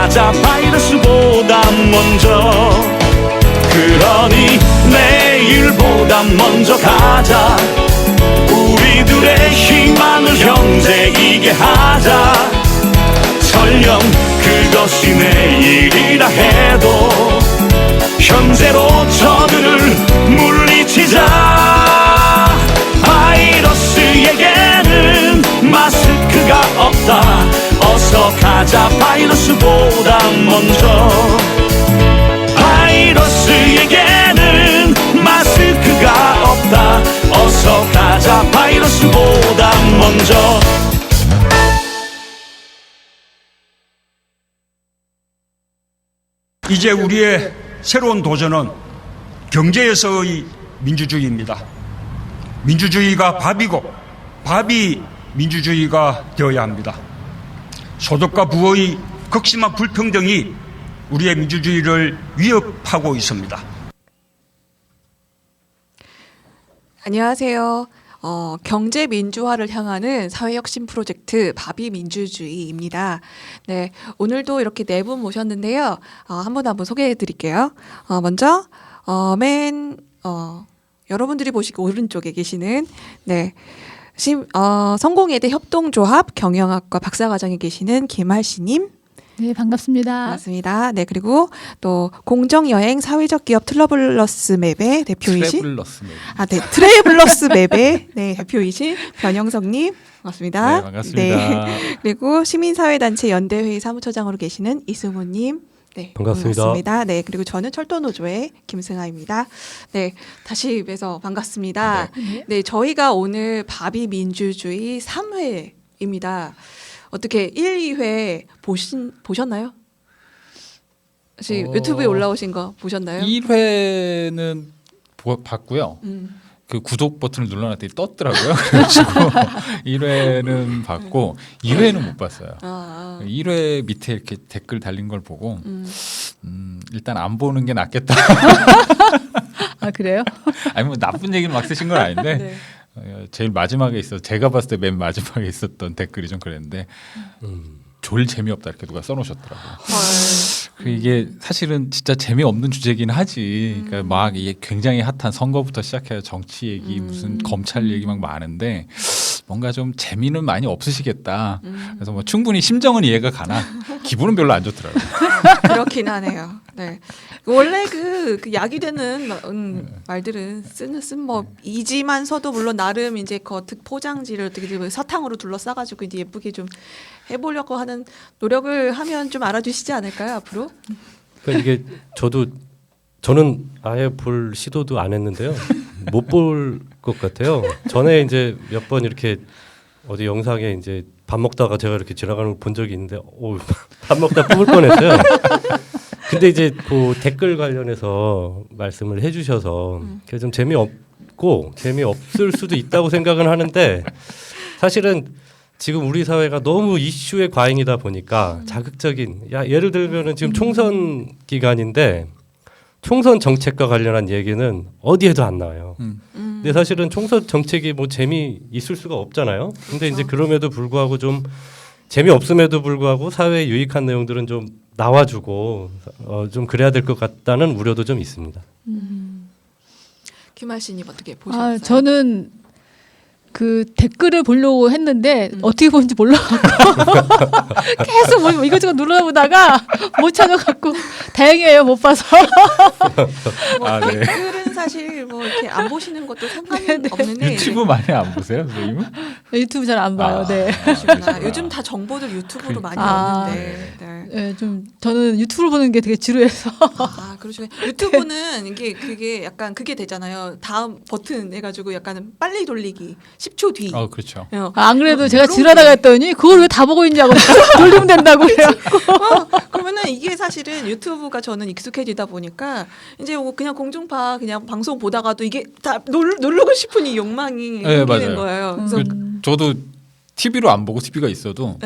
가자 바이러스보다 먼저. 그러니 내일보다 먼저 가자. 우리들의 희망을 형제이게 하자. 설령 그것이 내일이라 해도 현재로 저들을 물리치자. 바이러스에게는 마스크가 없다. 어서 가자 바이러스보다 먼저. 바이러스에게는 마스크가 없다. 어서 가자 바이러스보다 먼저. 이제 우리의 새로운 도전은 경제에서의 민주주의입니다. 민주주의가 밥이고 밥이 민주주의가 되어야 합니다. 소득과 부의 극심한 불평등이 우리의 민주주의를 위협하고 있습니다. 안녕하세요. 경제 민주화를 향하는 사회혁신 프로젝트 밥이 민주주의입니다. 네, 오늘도 이렇게 네 분 모셨는데요. 한 분 한 분 소개해 드릴게요. 먼저 여러분들이 보시기 오른쪽에 계시는 성공회대 협동조합 경영학과 박사과정에 계시는 김할씨님. 네, 반갑습니다. 반갑습니다. 네, 그리고 또 공정여행 사회적 기업 트러블러스 맵의 대표이신 트래블러스 맵의 대표이신 변영석님. 반갑습니다. 네, 반갑습니다. 네, 그리고 시민사회단체 연대회의 사무처장으로 계시는 이승우님. 네, 반갑습니다. 네, 그리고 저는 철도노조의 김승아입니다. 네, 다시 뵈서 반갑습니다. 네, 저희가 오늘 밥이 민주주의 3회입니다. 어떻게 1, 2회 보셨나요? 혹시 유튜브에 올라오신 거 보셨나요? 1회는 봤고요. 그 구독 버튼을 눌러놨더니 떴더라고요. 그래가지고 1회는 봤고 2회는 못 봤어요. 1회 밑에 이렇게 댓글 달린 걸 보고 일단 안 보는 게 낫겠다. 아, 그래요? 아니 뭐 나쁜 얘기는 막 쓰신 건 아닌데 네. 제일 마지막에 제가 봤을 때 맨 마지막에 있었던 댓글이 좀 그랬는데 졸 재미없다 이렇게 누가 써놓으셨더라고요. 이게 사실은 진짜 재미없는 주제긴 하지. 그러니까 막 이게 굉장히 핫한 선거부터 시작해서 정치 얘기 무슨 검찰 얘기 막 많은데 뭔가 좀 재미는 많이 없으시겠다. 그래서 뭐 충분히 심정은 이해가 가나 기분은 별로 안 좋더라고요. 그렇긴 하네요. 네. 원래 그 야기되는 말들은 이지만서도 물론 나름 이제 겉 포장지를 어떻게 사탕으로 둘러싸가지고 이제 예쁘게 좀 해보려고 하는 노력을 하면 좀 알아주시지 않을까요 앞으로? 그러니까 이게 저는 아예 볼 시도도 안 했는데요. 못 볼 것 같아요. 전에 이제 몇 번 이렇게 어디 영상에 이제 밥 먹다가 제가 이렇게 지나가는 걸 본 적이 있는데, 밥 먹다 뽑을 뻔했어요. 근데 이제 그 댓글 관련해서 말씀을 해주셔서 좀 재미없고 재미없을 수도 있다고 생각은 하는데 사실은 지금 우리 사회가 너무 이슈의 과잉이다 보니까 자극적인 예를 들면은 지금 총선 기간인데 총선 정책과 관련한 얘기는 어디에도 안 나와요. 근데 사실은 총선 정책이 뭐 재미 있을 수가 없잖아요. 근데 이제 그럼에도 불구하고 좀 재미없음에도 불구하고 사회에 유익한 내용들은 좀 나와주고 좀 그래야 될 것 같다는 우려도 좀 있습니다. 김할씨님 어떻게 보셨어요? 저는 그 댓글을 보려고 했는데 어떻게 보는지 몰라갖고 계속 뭐 이것저것 눌러보다가 못 찾아갖고 다행이에요, 못 봐서. 네. 댓글은 사실 뭐 이렇게 안 보시는 것도 상관은 없는데 유튜브 많이 안 보세요, 선생님은? 유튜브 잘 안 봐요. 네. 그러시구나. 요즘 다 정보들 유튜브로 많이 나오는데. 네, 좀 저는 유튜브를 보는 게 되게 지루해서. 그러시구나. 유튜브는 그게 약간 그게 되잖아요. 다음 버튼 해가지고 약간 빨리 돌리기 10초 뒤. 그렇죠. 안 그래도 제가 지루하다고 했더니 그걸 왜 다 보고 있냐고 돌리면 된다고 그래요. 그러면은 이게 사실은 유튜브가 저는 익숙해지다 보니까 이제 뭐 그냥 공중파 그냥 방송 보다가도 이게 다 누르고 싶은 이 욕망이 생기는 거예요. 그래서 저도 TV로 안 보고 TV가 있어도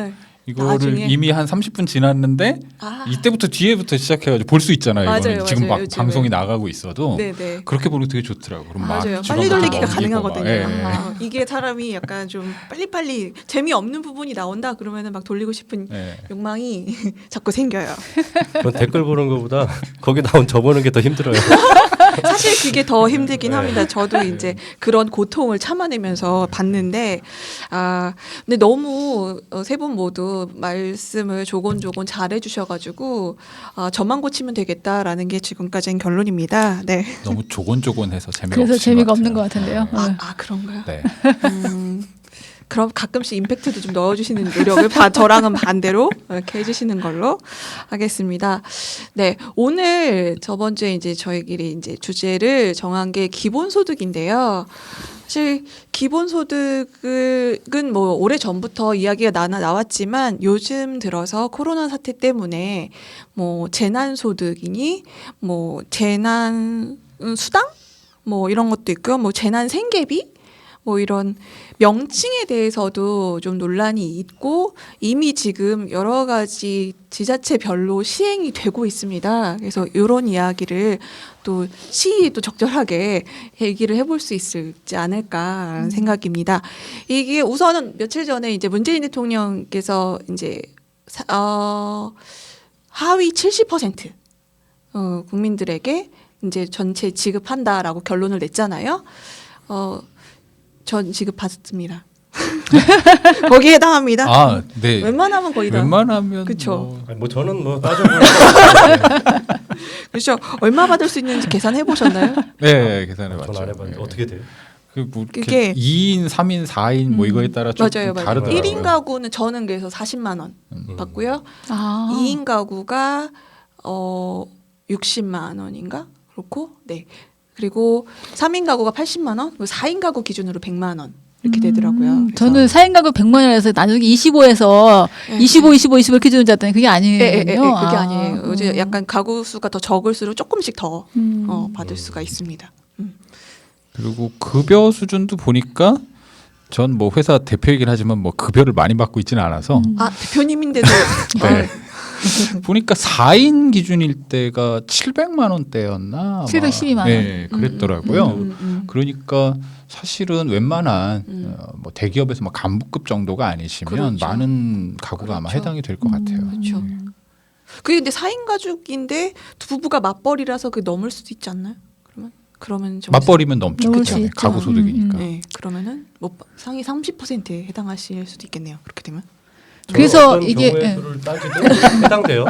이거를 나중에. 이미 한 30분 지났는데 아. 이때부터 뒤에부터 시작해가지고 볼 수 있잖아요. 맞아요, 이거는 지금 맞아요. 막 요즘에. 방송이 나가고 있어도 네네. 그렇게 보는 게 되게 좋더라고. 그럼 막 맞아요. 주변 빨리 돌리기가 넘기고 가능하거든요. 막, 예, 예. 이게 사람이 약간 좀 빨리빨리 재미없는 부분이 나온다 그러면은 막 돌리고 싶은 예. 욕망이 자꾸 생겨요. 그건 댓글 보는 것보다 거기 나온 저 보는 게 더 힘들어요. 사실 그게 더 힘들긴 네. 합니다. 저도 이제 그런 고통을 참아내면서 봤는데, 근데 너무 세 분 모두 말씀을 조곤조곤 잘해주셔가지고, 저만 고치면 되겠다라는 게 지금까지는 결론입니다. 네. 너무 조곤조곤해서 재미가 그래서 없으신 재미가 것 없는 것 같아요. 같은데요. 네. 그런가요? 네. 그럼 가끔씩 임팩트도 좀 넣어주시는 노력을 저랑은 반대로 이렇게 해주시는 걸로 하겠습니다. 네, 오늘 저번 주에 이제 저희끼리 이제 주제를 정한 게 기본소득인데요. 사실 기본소득은 뭐 오래 전부터 이야기가 나왔지만 요즘 들어서 코로나 사태 때문에 뭐 재난소득이니 뭐 재난 수당 뭐 이런 것도 있고요. 뭐 재난 생계비 뭐 이런 명칭에 대해서도 좀 논란이 있고 이미 지금 여러 가지 지자체별로 시행이 되고 있습니다. 그래서 이런 이야기를 또 시의도 적절하게 얘기를 해볼 수 있지 않을까라는 생각입니다. 이게 우선은 며칠 전에 이제 문재인 대통령께서 이제 하위 70% 국민들에게 이제 전체 지급한다라고 결론을 냈잖아요. 전 지급받습니다. 거기에 해당합니다. 아, 네. 웬만하면 거의 다. 웬만하면 그쵸. 뭐 아니, 뭐 저는 뭐 따져보면 그렇죠. 얼마 받을 수 있는지 계산해 보셨나요? 네, 계산해 봤죠. 전안 해봤는데 예. 어떻게 돼요? 그뭐 그게- 2인, 3인, 4인 뭐 이거에 따라 좀 맞아요, 맞아요. 다르더라고요. 1인 가구는 저는 그래서 40만 원 받고요. 아. 2인 가구가 60만 원인가? 그렇고 네. 그리고 3인 가구가 80만 원, 4인 가구 기준으로 100만 원 이렇게 되더라고요. 그래서- 저는 4인 가구 100만 원에서 나중에 25에서 네. 25 이렇게 주는 줄 알았더니 그게 아니에요. 그게 아니에요. 이제 약간 가구 수가 더 적을수록 조금씩 더 받을 수가 있습니다. 그리고 급여 수준도 보니까 전 뭐 회사 대표이긴 하지만 뭐 급여를 많이 받고 있지는 않아서 대표님인데도 네. 보니까 4인 기준일 때가 700만 원대였나? 712만 원. 네, 그랬더라고요. 그러니까 사실은 웬만한 뭐 대기업에서 뭐 간부급 정도가 아니시면 그렇죠. 많은 가구가 아마 그렇죠. 해당이 될 것 같아요. 그렇죠. 그게 근데 4인 가족인데 부부가 맞벌이라서 그 넘을 수도 있지 않나요? 그러면 좀 맞벌이면 넘죠. 넘을 그쵸? 수 있죠. 가구 소득이니까. 네, 그러면은 뭐 상위 30%에 해당하실 수도 있겠네요. 그렇게 되면. 그래서 어떤 이게- 경우의 예. 수를 따지든 해당돼요.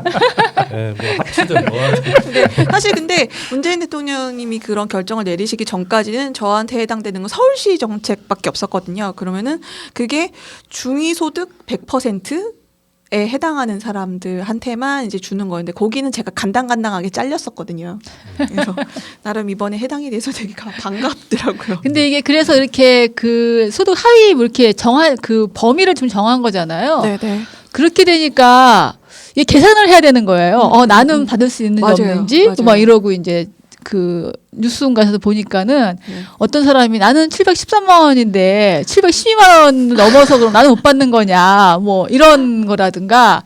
예, 뭐 합치든 뭐 하든. 사실 근데 문재인 대통령님이 그런 결정을 내리시기 전까지는 저한테 해당되는 건 서울시 정책밖에 없었거든요. 그러면은 그게 중위소득 100%에 해당하는 사람들한테만 이제 주는 거였는데 거기는 제가 간당간당하게 잘렸었거든요. 그래서 나름 이번에 해당이 돼서 되게 반갑더라고요. 근데 이게 그래서 이렇게 그 소득 하위 뭐 이렇게 정한 그 범위를 좀 정한 거잖아요. 네네. 그렇게 되니까 이게 계산을 해야 되는 거예요. 나는 받을 수 있는지 맞아요. 없는지 맞아요. 막 이러고 이제 그 뉴스홈가에서 보니까는 네. 어떤 사람이 나는 713만 원인데 712만 원 넘어서 그럼 나는 못 받는 거냐 뭐 이런 거라든가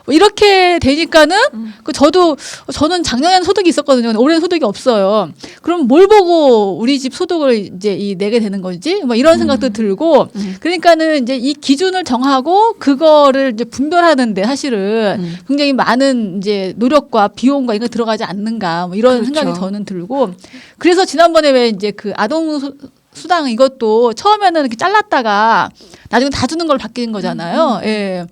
뭐 이렇게 되니까는 저는 작년에는 소득이 있었거든요. 근데 올해는 소득이 없어요. 그럼 뭘 보고 우리 집 소득을 이제 내게 되는 건지 뭐 이런 생각도 들고 그러니까는 이제 이 기준을 정하고 그거를 이제 분별하는데 사실은 굉장히 많은 이제 노력과 비용과 이거 들어가지 않는가 뭐 이런 그렇죠. 생각이 저는 들고 그래서 지난번에 왜 이제 그 아동 수당 이것도 처음에는 이렇게 잘랐다가 나중에 다 주는 걸로 바뀌는 거잖아요. 예.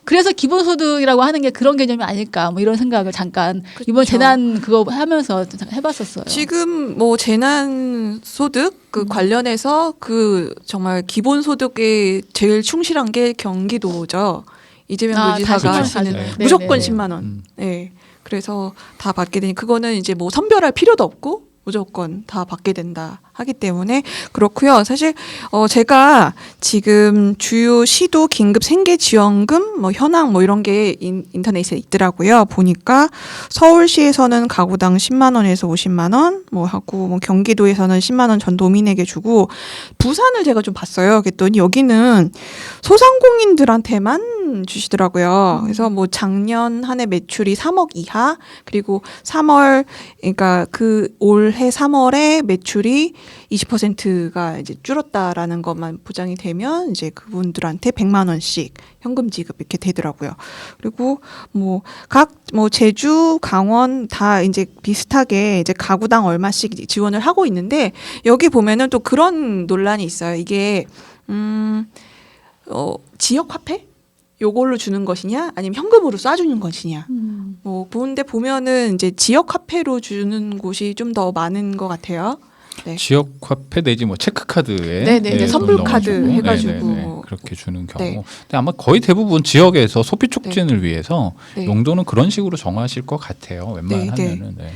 그래서 기본소득이라고 하는 게 그런 개념이 아닐까 뭐 이런 생각을 잠깐 이번 재난 그거 하면서 해봤었어요. 지금 뭐 재난 소득 그 관련해서 그 정말 기본 소득에 제일 충실한 게 경기도죠. 이재명 지사가 다시 하시는 네, 무조건 네. 10만 원. 네. 그래서 다 받게 되니 그거는 이제 뭐 선별할 필요도 없고 무조건 다 받게 된다 하기 때문에 그렇고요. 사실 제가 지금 주요 시도 긴급 생계 지원금 뭐 현황 뭐 이런 게 인터넷에 있더라고요. 보니까 서울시에서는 가구당 10만 원에서 50만 원 뭐 하고 뭐 경기도에서는 10만 원 전 도민에게 주고 부산을 제가 좀 봤어요. 그랬더니 여기는 소상공인들한테만 주시더라고요. 그래서 뭐 작년 한 해 매출이 3억 이하 그리고 3월 그러니까 그 올해 3월에 매출이 20%가 이제 줄었다라는 것만 보장이 되면 이제 그분들한테 100만 원씩 현금 지급 이렇게 되더라고요. 그리고 뭐 제주, 강원 다 이제 비슷하게 이제 가구당 얼마씩 지원을 하고 있는데 여기 보면은 또 그런 논란이 있어요. 이게 지역 화폐? 요걸로 주는 것이냐 아니면 현금으로 쏴주는 것이냐 뭐 그런데 보면은 이제 지역 화폐로 주는 곳이 좀 더 많은 것 같아요. 네. 지역 화폐 내지 뭐 체크카드에 네네, 이제 선불 돈 카드 넣어가지고 해가지고. 네네네, 그렇게 주는 경우. 네. 근데 아마 거의 대부분 지역에서 소비 촉진을 위해서 네. 용도는 그런 식으로 정하실 것 같아요. 웬만하면은. 네.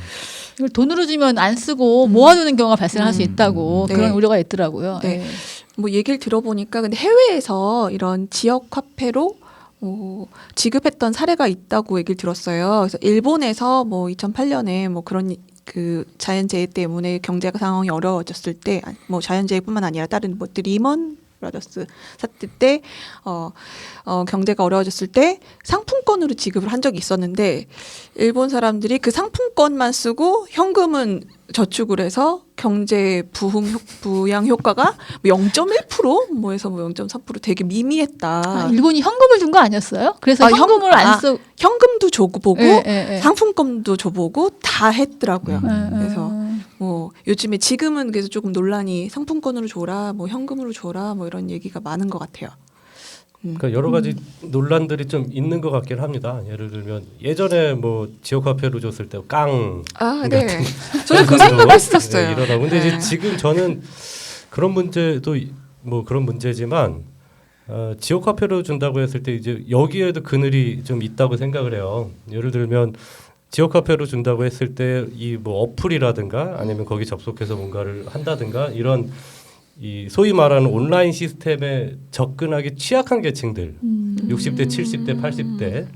이걸 돈으로 주면 안 쓰고 모아두는 경우가 발생할 수 있다고 네. 그런 우려가 있더라고요. 네. 예. 뭐 얘기를 들어보니까 근데 해외에서 이런 지역 화폐로 지급했던 사례가 있다고 얘기를 들었어요. 그래서 일본에서 뭐 2008년에 뭐 그런 그 자연재해 때문에 경제 상황이 어려워졌을 때 뭐 자연재해뿐만 아니라 다른 뭐 리먼 브라더스 사태 때 경제가 어려워졌을 때 상품권으로 지급을 한 적이 있었는데 일본 사람들이 그 상품권만 쓰고 현금은 저축을 해서 경제 부양 효과가 0.1% 뭐에서 뭐 0.3% 되게 미미했다. 아, 일본이 현금을 준 거 아니었어요? 그래서 현금을 안 쓰고 현금도 줘보고 예. 상품권도 줘보고 다 했더라고요. 음. 그래서 뭐 요즘에 지금은 그래서 조금 논란이 상품권으로 줘라, 뭐 현금으로 줘라, 뭐 이런 얘기가 많은 것 같아요. 그러니까 여러 가지 논란들이 좀 있는 것 같긴 합니다. 예를 들면 예전에 뭐 지역 화폐로 줬을 때 깡 네. 저는 그 생각했었어요. 이러다. 근데 네. 이제 지금 저는 그런 문제도 뭐 그런 문제지만 지역 화폐로 준다고 했을 때 이제 여기에도 그늘이 좀 있다고 생각을 해요. 예를 들면 지역 화폐로 준다고 했을 때 이 뭐 어플이라든가 아니면 거기 접속해서 뭔가를 한다든가 이런 이 소위 말하는 온라인 시스템에 접근하기 취약한 계층들 60대, 70대, 80대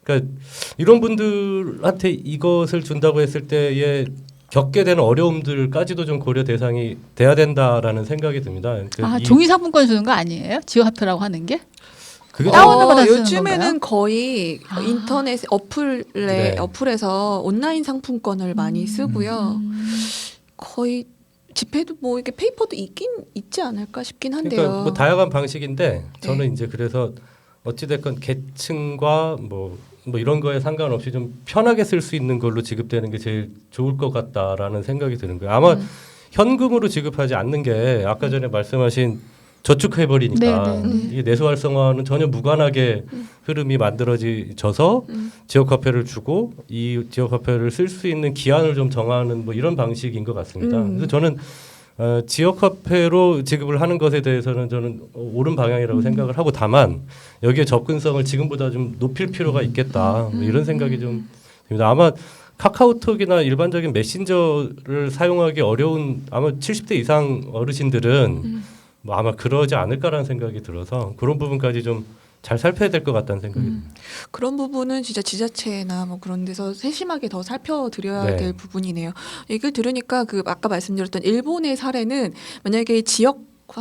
그러니까 이런 분들한테 이것을 준다고 했을 때에 겪게 되는 어려움들까지도 좀 고려 대상이 돼야 된다라는 생각이 듭니다. 아, 종이 상품권 주는 거 아니에요? 지역 화폐라고 하는 게? 그게 다운을 받아 쓰는 요즘에는 건가요? 거의 인터넷 네. 어플에서 온라인 상품권을 많이 쓰고요. 거의 지폐도 뭐 이게 페이퍼도 있긴 있지 않을까 싶긴 한데요. 그러니까 뭐 다양한 방식인데 저는 이제 그래서 어찌 됐건 계층과 뭐 이런 거에 상관없이 좀 편하게 쓸 수 있는 걸로 지급되는 게 제일 좋을 것 같다라는 생각이 드는 거예요. 아마 현금으로 지급하지 않는 게 아까 전에 말씀하신 저축해버리니까 이게 내수 활성화는 전혀 무관하게 흐름이 만들어져서 지역화폐를 주고 이 지역화폐를 쓸 수 있는 기한을 좀 정하는 뭐 이런 방식인 것 같습니다. 그래서 저는 지역화폐로 지급을 하는 것에 대해서는 저는 옳은 방향이라고 생각을 하고 다만 여기에 접근성을 지금보다 좀 높일 필요가 있겠다 뭐 이런 생각이 좀 듭니다. 아마 카카오톡이나 일반적인 메신저를 사용하기 어려운 아마 70대 이상 어르신들은 뭐 아마 그러지 않을까라는 생각이 들어서 그런 부분까지 좀 잘 살펴야 될 것 같다는 생각이 듭니다. 그런 부분은 진짜 지자체나 뭐 그런 데서 세심하게 더 살펴드려야 네. 될 부분이네요. 얘기를 들으니까 그 아까 말씀드렸던 일본의 사례는 만약에 지역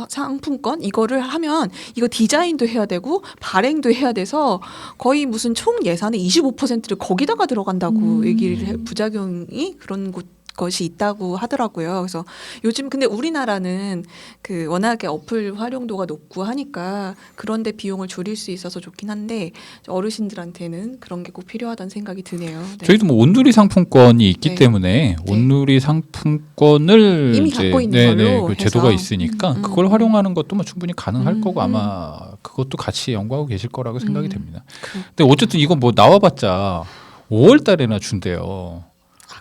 상품권 이거를 하면 이거 디자인도 해야 되고 발행도 해야 돼서 거의 무슨 총 예산의 25%를 거기다가 들어간다고 얘기를 부작용이 그런 것이 있다고 하더라고요. 그래서 요즘 근데 우리나라는 그 워낙에 어플 활용도가 높고 하니까 그런데 비용을 줄일 수 있어서 좋긴 한데 어르신들한테는 그런 게 꼭 필요하다는 생각이 드네요. 네. 저희도 뭐 온누리 상품권이 있기 네. 때문에 온누리 상품권을 이미 이제 갖고 있는 걸로 그 제도가 해서. 있으니까 그걸 활용하는 것도 뭐 충분히 가능할 거고 아마 그것도 같이 연구하고 계실 거라고 생각이 됩니다. 근데 어쨌든 이거 뭐 나와봤자 5월 달에나 준대요.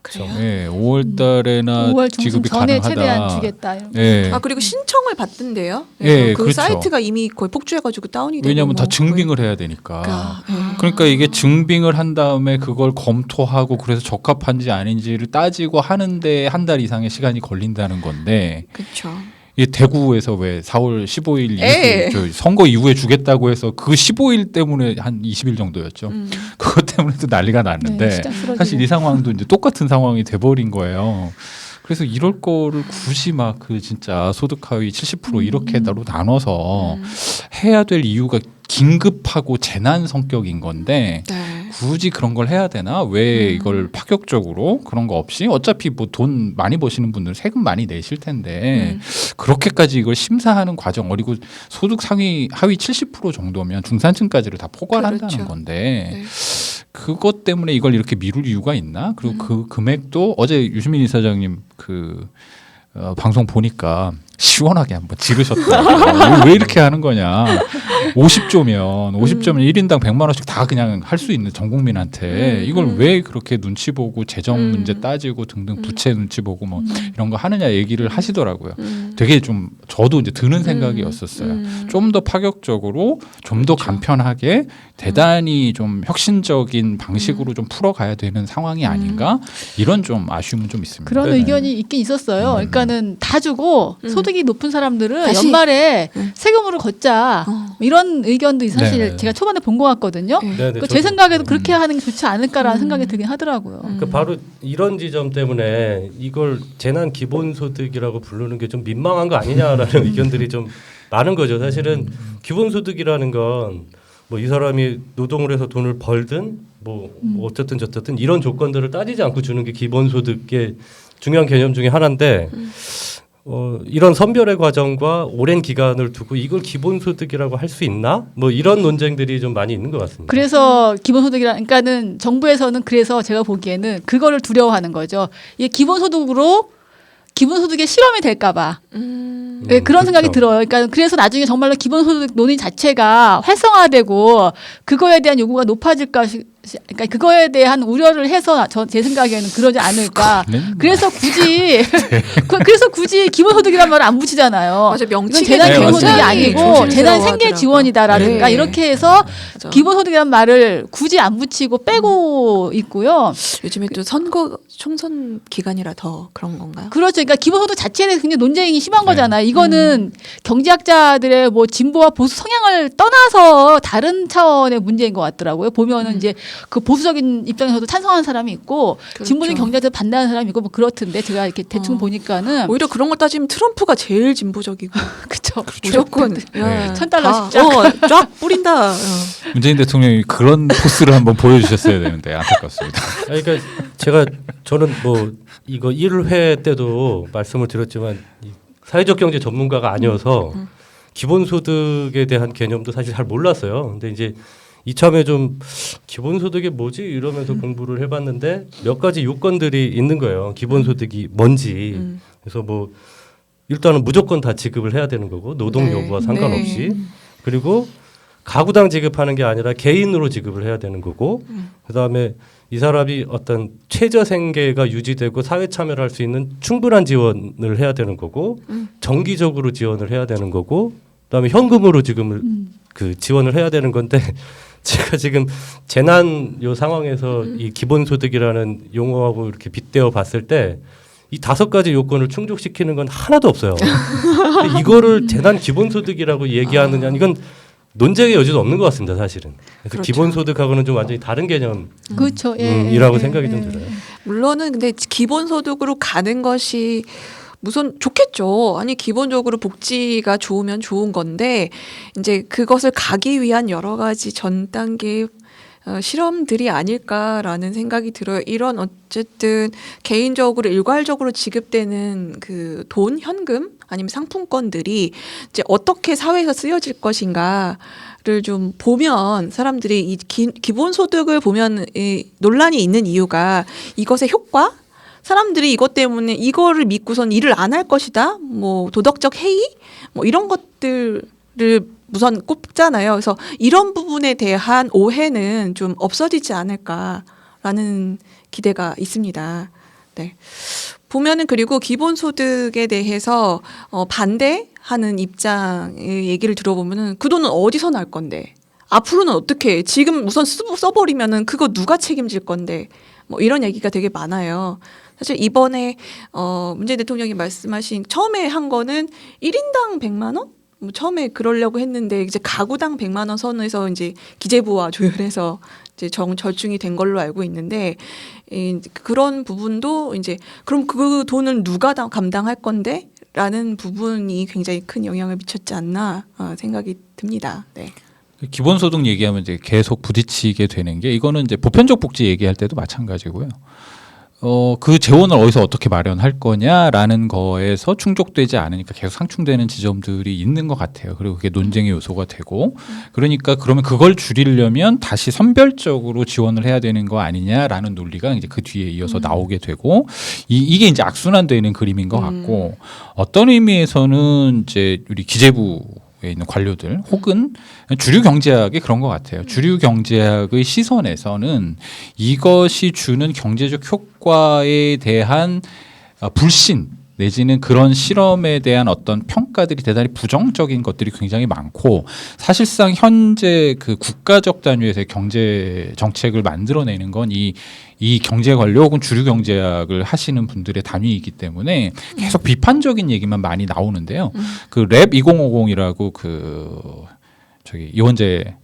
그래요? 예, 5월 달에나 5월 중순 지급이 전에 가능하다. 최대한 주겠다. 이런. 예. 아 그리고 신청을 받던데요. 예, 그 그렇죠. 사이트가 이미 거의 폭주해가지고 다운이 되고 왜냐하면 다 뭐 증빙을 해야 되니까. 그러니까, 그러니까 이게 증빙을 한 다음에 그걸 검토하고 그래서 적합한지 아닌지를 따지고 하는데 한 달 이상의 시간이 걸린다는 건데 그렇죠. 이 대구에서 왜 4월 15일 예. 저 선거 이후에 주겠다고 해서 그 15일 때문에 한 20일 정도였죠. 그것 때문에도 난리가 났는데 네, 시장 쓰러지고. 사실 이 상황도 이제 똑같은 상황이 돼버린 거예요. 그래서 이럴 거를 굳이 막 그 진짜 소득 하위 70% 이렇게 나눠서 해야 될 이유가 긴급하고 재난 성격인 건데 네. 굳이 그런 걸 해야 되나? 왜 이걸 파격적으로 그런 거 없이 어차피 뭐 돈 많이 버시는 분들은 세금 많이 내실 텐데 그렇게까지 이걸 심사하는 과정 그리고 소득 상위 하위 70% 정도면 중산층까지를 다 포괄한다는 그렇죠. 건데 네. 그것 때문에 이걸 이렇게 미룰 이유가 있나? 그리고 그 금액도 어제 유시민 이사장님 그 방송 보니까 시원하게 한번 지르셨다. 왜 이렇게 하는 거냐? 50조면 1인당 100만 원씩 다 그냥 할 수 있는 전 국민한테 이걸 왜 그렇게 눈치 보고 재정 문제 따지고 등등 부채 눈치 보고 뭐 이런 거 하느냐 얘기를 하시더라고요. 되게 좀 저도 이제 드는 생각이었었어요. 좀 더 파격적으로 좀 더 간편하게 대단히 좀 혁신적인 방식으로 좀 풀어가야 되는 상황이 아닌가 이런 좀 아쉬움은 좀 있습니다. 그런 네. 의견이 있긴 있었어요. 그러니까는 다 주고 소득이 높은 사람들은 다시. 연말에 세금으로 걷자 이런 의견도 사실 네네. 제가 초반에 본 것 같거든요. 네네, 제 저도. 생각에도 그렇게 하는 게 좋지 않을까라는 생각이 들긴 하더라고요. 그 바로 이런 지점 때문에 이걸 재난 기본소득이라고 부르는 게 좀 민망한 거 아니냐라는 의견들이 좀 많은 거죠. 사실은 기본소득이라는 건 뭐 이 사람이 노동을 해서 돈을 벌든 뭐 어쨌든 저쨌든 이런 조건들을 따지지 않고 주는 게 기본소득의 중요한 개념 중에 하나인데 이런 선별의 과정과 오랜 기간을 두고 이걸 기본소득이라고 할 수 있나? 뭐 이런 논쟁들이 좀 많이 있는 것 같습니다. 그래서 기본소득이라니까는 정부에서는 그래서 제가 보기에는 그거를 두려워하는 거죠. 이게 기본소득의 실험이 될까봐. 네, 그런 생각이 그렇죠. 들어요. 그러니까 그래서 나중에 정말로 기본소득 논의 자체가 활성화되고 그거에 대한 요구가 높아질까. 그러니까 그거에 대한 우려를 해서 제 생각에는 그러지 않을까. 그래서 굳이 기본소득이란 말을 안 붙이잖아요. 맞아, 이건 명칭에 재난 네, 기본소득이 맞아요. 아니고 조심스러워 재난 생계 하더라고요. 지원이다라든가 네. 이렇게 해서 맞아. 기본소득이란 말을 굳이 안 붙이고 빼고 있고요. 요즘에 또 선거 총선 기간이라 더 그런 건가요? 그렇죠. 그러니까 기본소득 자체에 대해서 굉장히 논쟁이 심한 네. 거잖아요. 이거는 경제학자들의 뭐 진보와 보수 성향을 떠나서 다른 차원의 문제인 것 같더라고요. 보면은 이제 그 보수적인 입장에서도 찬성하는 사람이 있고 그렇죠. 진보적인 경제학자 반대하는 사람이 있고 뭐 그렇던데 제가 이렇게 대충 보니까는 오히려 그런 걸 따지면 트럼프가 제일 진보적이고 그쵸. 무조건 네. 1,000달러씩 쫙. 쫙 뿌린다. 문재인 대통령이 그런 포스를 한번 보여주셨어야 되는데 안타깝습니다. 아니, 그러니까 저는 뭐 이거 1회 때도 말씀을 드렸지만 이 사회적 경제 전문가가 아니어서 기본소득에 대한 개념도 사실 잘 몰랐어요. 근데 이제 이참에 좀 기본소득이 뭐지 이러면서 공부를 해봤는데 몇 가지 요건들이 있는 거예요. 기본소득이 뭔지. 그래서 뭐 일단은 무조건 다 지급을 해야 되는 거고 노동 네. 여부와 상관없이. 네. 그리고 가구당 지급하는 게 아니라 개인으로 지급을 해야 되는 거고 그다음에 이 사람이 어떤 최저 생계가 유지되고 사회 참여를 할 수 있는 충분한 지원을 해야 되는 거고 정기적으로 지원을 해야 되는 거고 그다음에 현금으로 지금을 그 지원을 해야 되는 건데 제가 지금 재난 요 상황에서 이 기본소득이라는 용어하고 이렇게 빗대어 봤을 때 이 5가지 요건을 충족시키는 건 하나도 없어요. 근데 이거를 재난 기본소득이라고 얘기하느냐 이건 논쟁의 여지도 없는 것 같습니다, 사실은. 그래서 그렇죠. 기본소득하고는 좀 완전히 다른 개념 그렇죠. 이라고 생각이 좀 들어요. 물론은 근데 기본소득으로 가는 것이 우선 좋겠죠. 아니 기본적으로 복지가 좋으면 좋은 건데 이제 그것을 가기 위한 여러 가지 전 단계 실험들이 아닐까라는 생각이 들어요. 이런 어쨌든 개인적으로 일괄적으로 지급되는 그 돈, 현금 아니면 상품권들이 이제 어떻게 사회에서 쓰여질 것인가를 좀 보면 사람들이 이 기본소득을 보면 이 논란이 있는 이유가 이것의 효과? 사람들이 이것 때문에 이거를 믿고선 일을 안 할 것이다. 뭐 도덕적 해이? 뭐 이런 것들을 우선 꼽잖아요. 그래서 이런 부분에 대한 오해는 좀 없어지지 않을까라는 기대가 있습니다. 네. 보면은 그리고 기본소득에 대해서 반대하는 입장의 얘기를 들어보면은 그 돈은 어디서 날 건데 앞으로는 어떻게 해? 지금 우선 써버리면은 그거 누가 책임질 건데 뭐 이런 얘기가 되게 많아요. 사실 이번에 문재인 대통령이 말씀하신 처음에 한 거는 1인당 100만 원? 뭐 처음에 그러려고 했는데 이제 가구당 100만 원 선에서 이제 기재부와 조율해서 이제 절충이 된 걸로 알고 있는데 그런 부분도 이제 그럼 그 돈을 누가 감당할 건데? 라는 부분이 굉장히 큰 영향을 미쳤지 않나 생각이 듭니다. 네. 기본소득 얘기하면 이제 계속 부딪히게 되는 게 이거는 이제 보편적 복지 얘기할 때도 마찬가지고요. 그 재원을 어디서 어떻게 마련할 거냐라는 거에서 충족되지 않으니까 계속 상충되는 지점들이 있는 것 같아요. 그리고 그게 논쟁의 요소가 되고 그러니까 그러면 그걸 줄이려면 다시 선별적으로 지원을 해야 되는 거 아니냐라는 논리가 이제 그 뒤에 이어서 나오게 되고 이게 이제 악순환되는 그림인 것 같고 어떤 의미에서는 이제 우리 기재부 에 있는 관료들 혹은 주류 경제학이 그런 것 같아요. 주류 경제학의 시선에서는 이것이 주는 경제적 효과에 대한 불신 내지는 그런 실험에 대한 어떤 평가들이 대단히 부정적인 것들이 굉장히 많고 사실상 현재 그 국가적 단위에서의 경제 정책을 만들어내는 건 이 경제 관료 혹은 주류 경제학을 하시는 분들의 단위이기 때문에 계속 비판적인 얘기만 많이 나오는데요. 그 랩 2050이라고 그 저기 이원재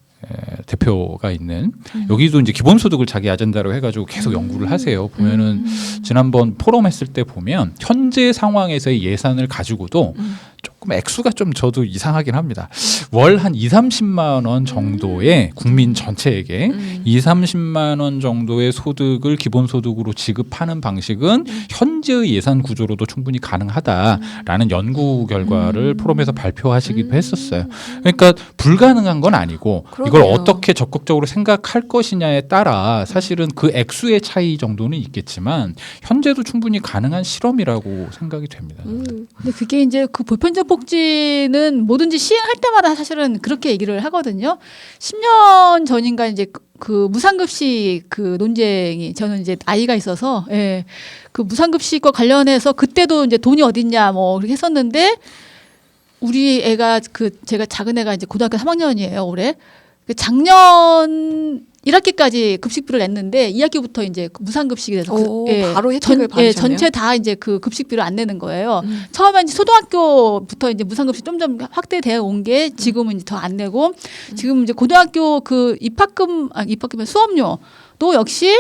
대표가 있는 여기도 이제 기본소득을 자기 아젠다로 해가지고 계속 연구를 하세요. 보면은 지난번 포럼 했을 때 보면 현재 상황에서의 예산을 가지고도 조금 액수가 좀 저도 이상하긴 합니다. 월 한 2, 30만 원 정도의 국민 전체에게 2, 30만 원 정도의 소득을 기본소득으로 지급하는 방식은 현재의 예산 구조로도 충분히 가능하다라는 연구 결과를 포럼에서 발표하시기도 했었어요. 그러니까 불가능한 건 아니고 이걸 어떻게 적극적으로 생각할 것이냐에 따라 사실은 그 액수의 차이 정도는 있겠지만 현재도 충분히 가능한 실험이라고 생각이 됩니다. 근데 그게 이제 그 보편적 복지는 뭐든지 시행할 때마다 사실은 그렇게 얘기를 하거든요. 10년 전인가 이제 그 무상급식 그 논쟁이 저는 이제 아이가 있어서 그 무상급식과 관련해서 그때도 이제 돈이 어딨냐 뭐 그렇게 했었는데 우리 애가 그 제가 작은 애가 이제 고등학교 3학년이에요 올해. 작년 1학기까지 급식비를 냈는데 2학기부터 이제 무상급식이 돼서 바로 혜택을 받으셨네요. 전체 다 이제 그 급식비를 안 내는 거예요. 처음에 이제 초등학교부터 이제 무상급식 점점 확대되어 온 게 지금은 이제 더 안 내고 지금 이제 고등학교 그 입학금 수업료도 역시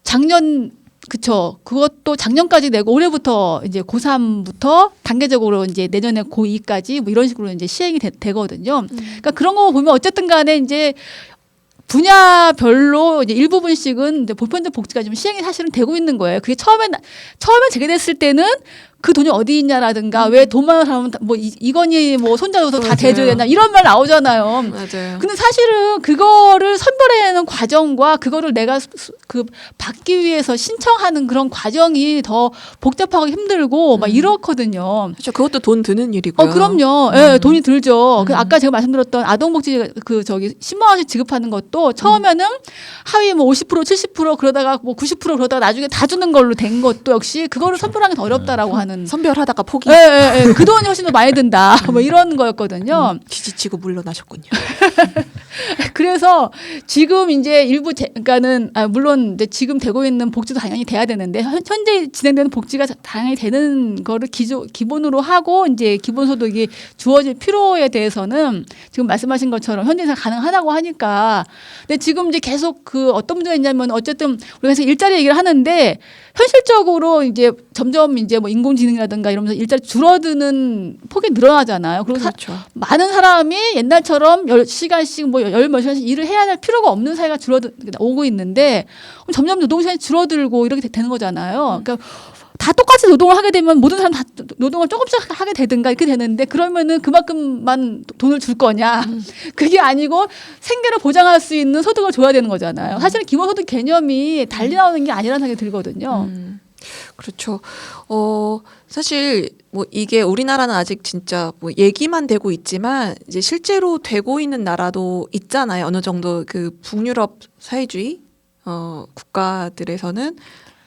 작년 그쵸. 그것도 작년까지 내고 올해부터 이제 고3부터 단계적으로 이제 내년에 고2까지 뭐 이런 식으로 이제 시행이 되거든요. 그러니까 그런 거 보면 어쨌든 간에 이제 분야별로 이제 일부분씩은 이제 보편적 복지가 좀 시행이 사실은 되고 있는 거예요. 그게 처음에 제기됐을 때는 그 돈이 어디 있냐라든가 왜 돈 많은 사람은 뭐 이건희 뭐 손자로서 다 대줘야 되나 이런 말 나오잖아요. 맞아요. 근데 사실은 그거를 선별해내는 과정과 그거를 내가 그 받기 위해서 신청하는 그런 과정이 더 복잡하고 힘들고 막 이렇거든요. 그렇죠. 그것도 돈 드는 일이고요. 그럼요. 예, 돈이 들죠. 그 아까 제가 말씀드렸던 아동복지 그 저기 10만 원씩 지급하는 것도 처음에는 하위 뭐 50% 70% 그러다가 뭐 90% 그러다가 나중에 다 주는 걸로 된 것도 역시 그거를 선별하기 더 어렵다라고 하는. 선별하다가 포기. 그 돈이 훨씬 더 많이 든다. 뭐 이런 거였거든요. 지지치고 물러나셨군요. 그래서 지금 이제 일부 그러니까는 물론 이제 지금 되고 있는 복지도 당연히 돼야 되는데 현재 진행되는 복지가 당연히 되는 거를 기본으로 하고 이제 기본소득이 주어질 필요에 대해서는 지금 말씀하신 것처럼 현재에서 가능하다고 하니까 근데 지금 이제 계속 그 어떤 문제가 있냐면 어쨌든 우리가 그래서 일자리 얘기를 하는데 현실적으로 이제 점점 이제 뭐 인공지능이라든가 이러면서 일자리 줄어드는 폭이 늘어나잖아요. 그리고 그렇죠. 많은 사람이 옛날처럼 10시간씩 뭐 10몇 시간씩 일을 해야 할 필요가 없는 사회가 오고 있는데 점점 노동시간이 줄어들고 이렇게 되는 거잖아요. 그러니까 다 똑같이 노동을 하게 되면 모든 사람 다 노동을 조금씩 하게 되든가 이렇게 되는데 그러면은 그만큼만 돈을 줄 거냐. 그게 아니고 생계를 보장할 수 있는 소득을 줘야 되는 거잖아요. 사실은 기본소득 개념이 달리 나오는 게 아니라는 생각이 들거든요. 그렇죠. 사실 뭐 이게 우리나라는 아직 진짜 뭐 얘기만 되고 있지만 이제 실제로 되고 있는 나라도 있잖아요. 어느 정도 그 북유럽 사회주의 국가들에서는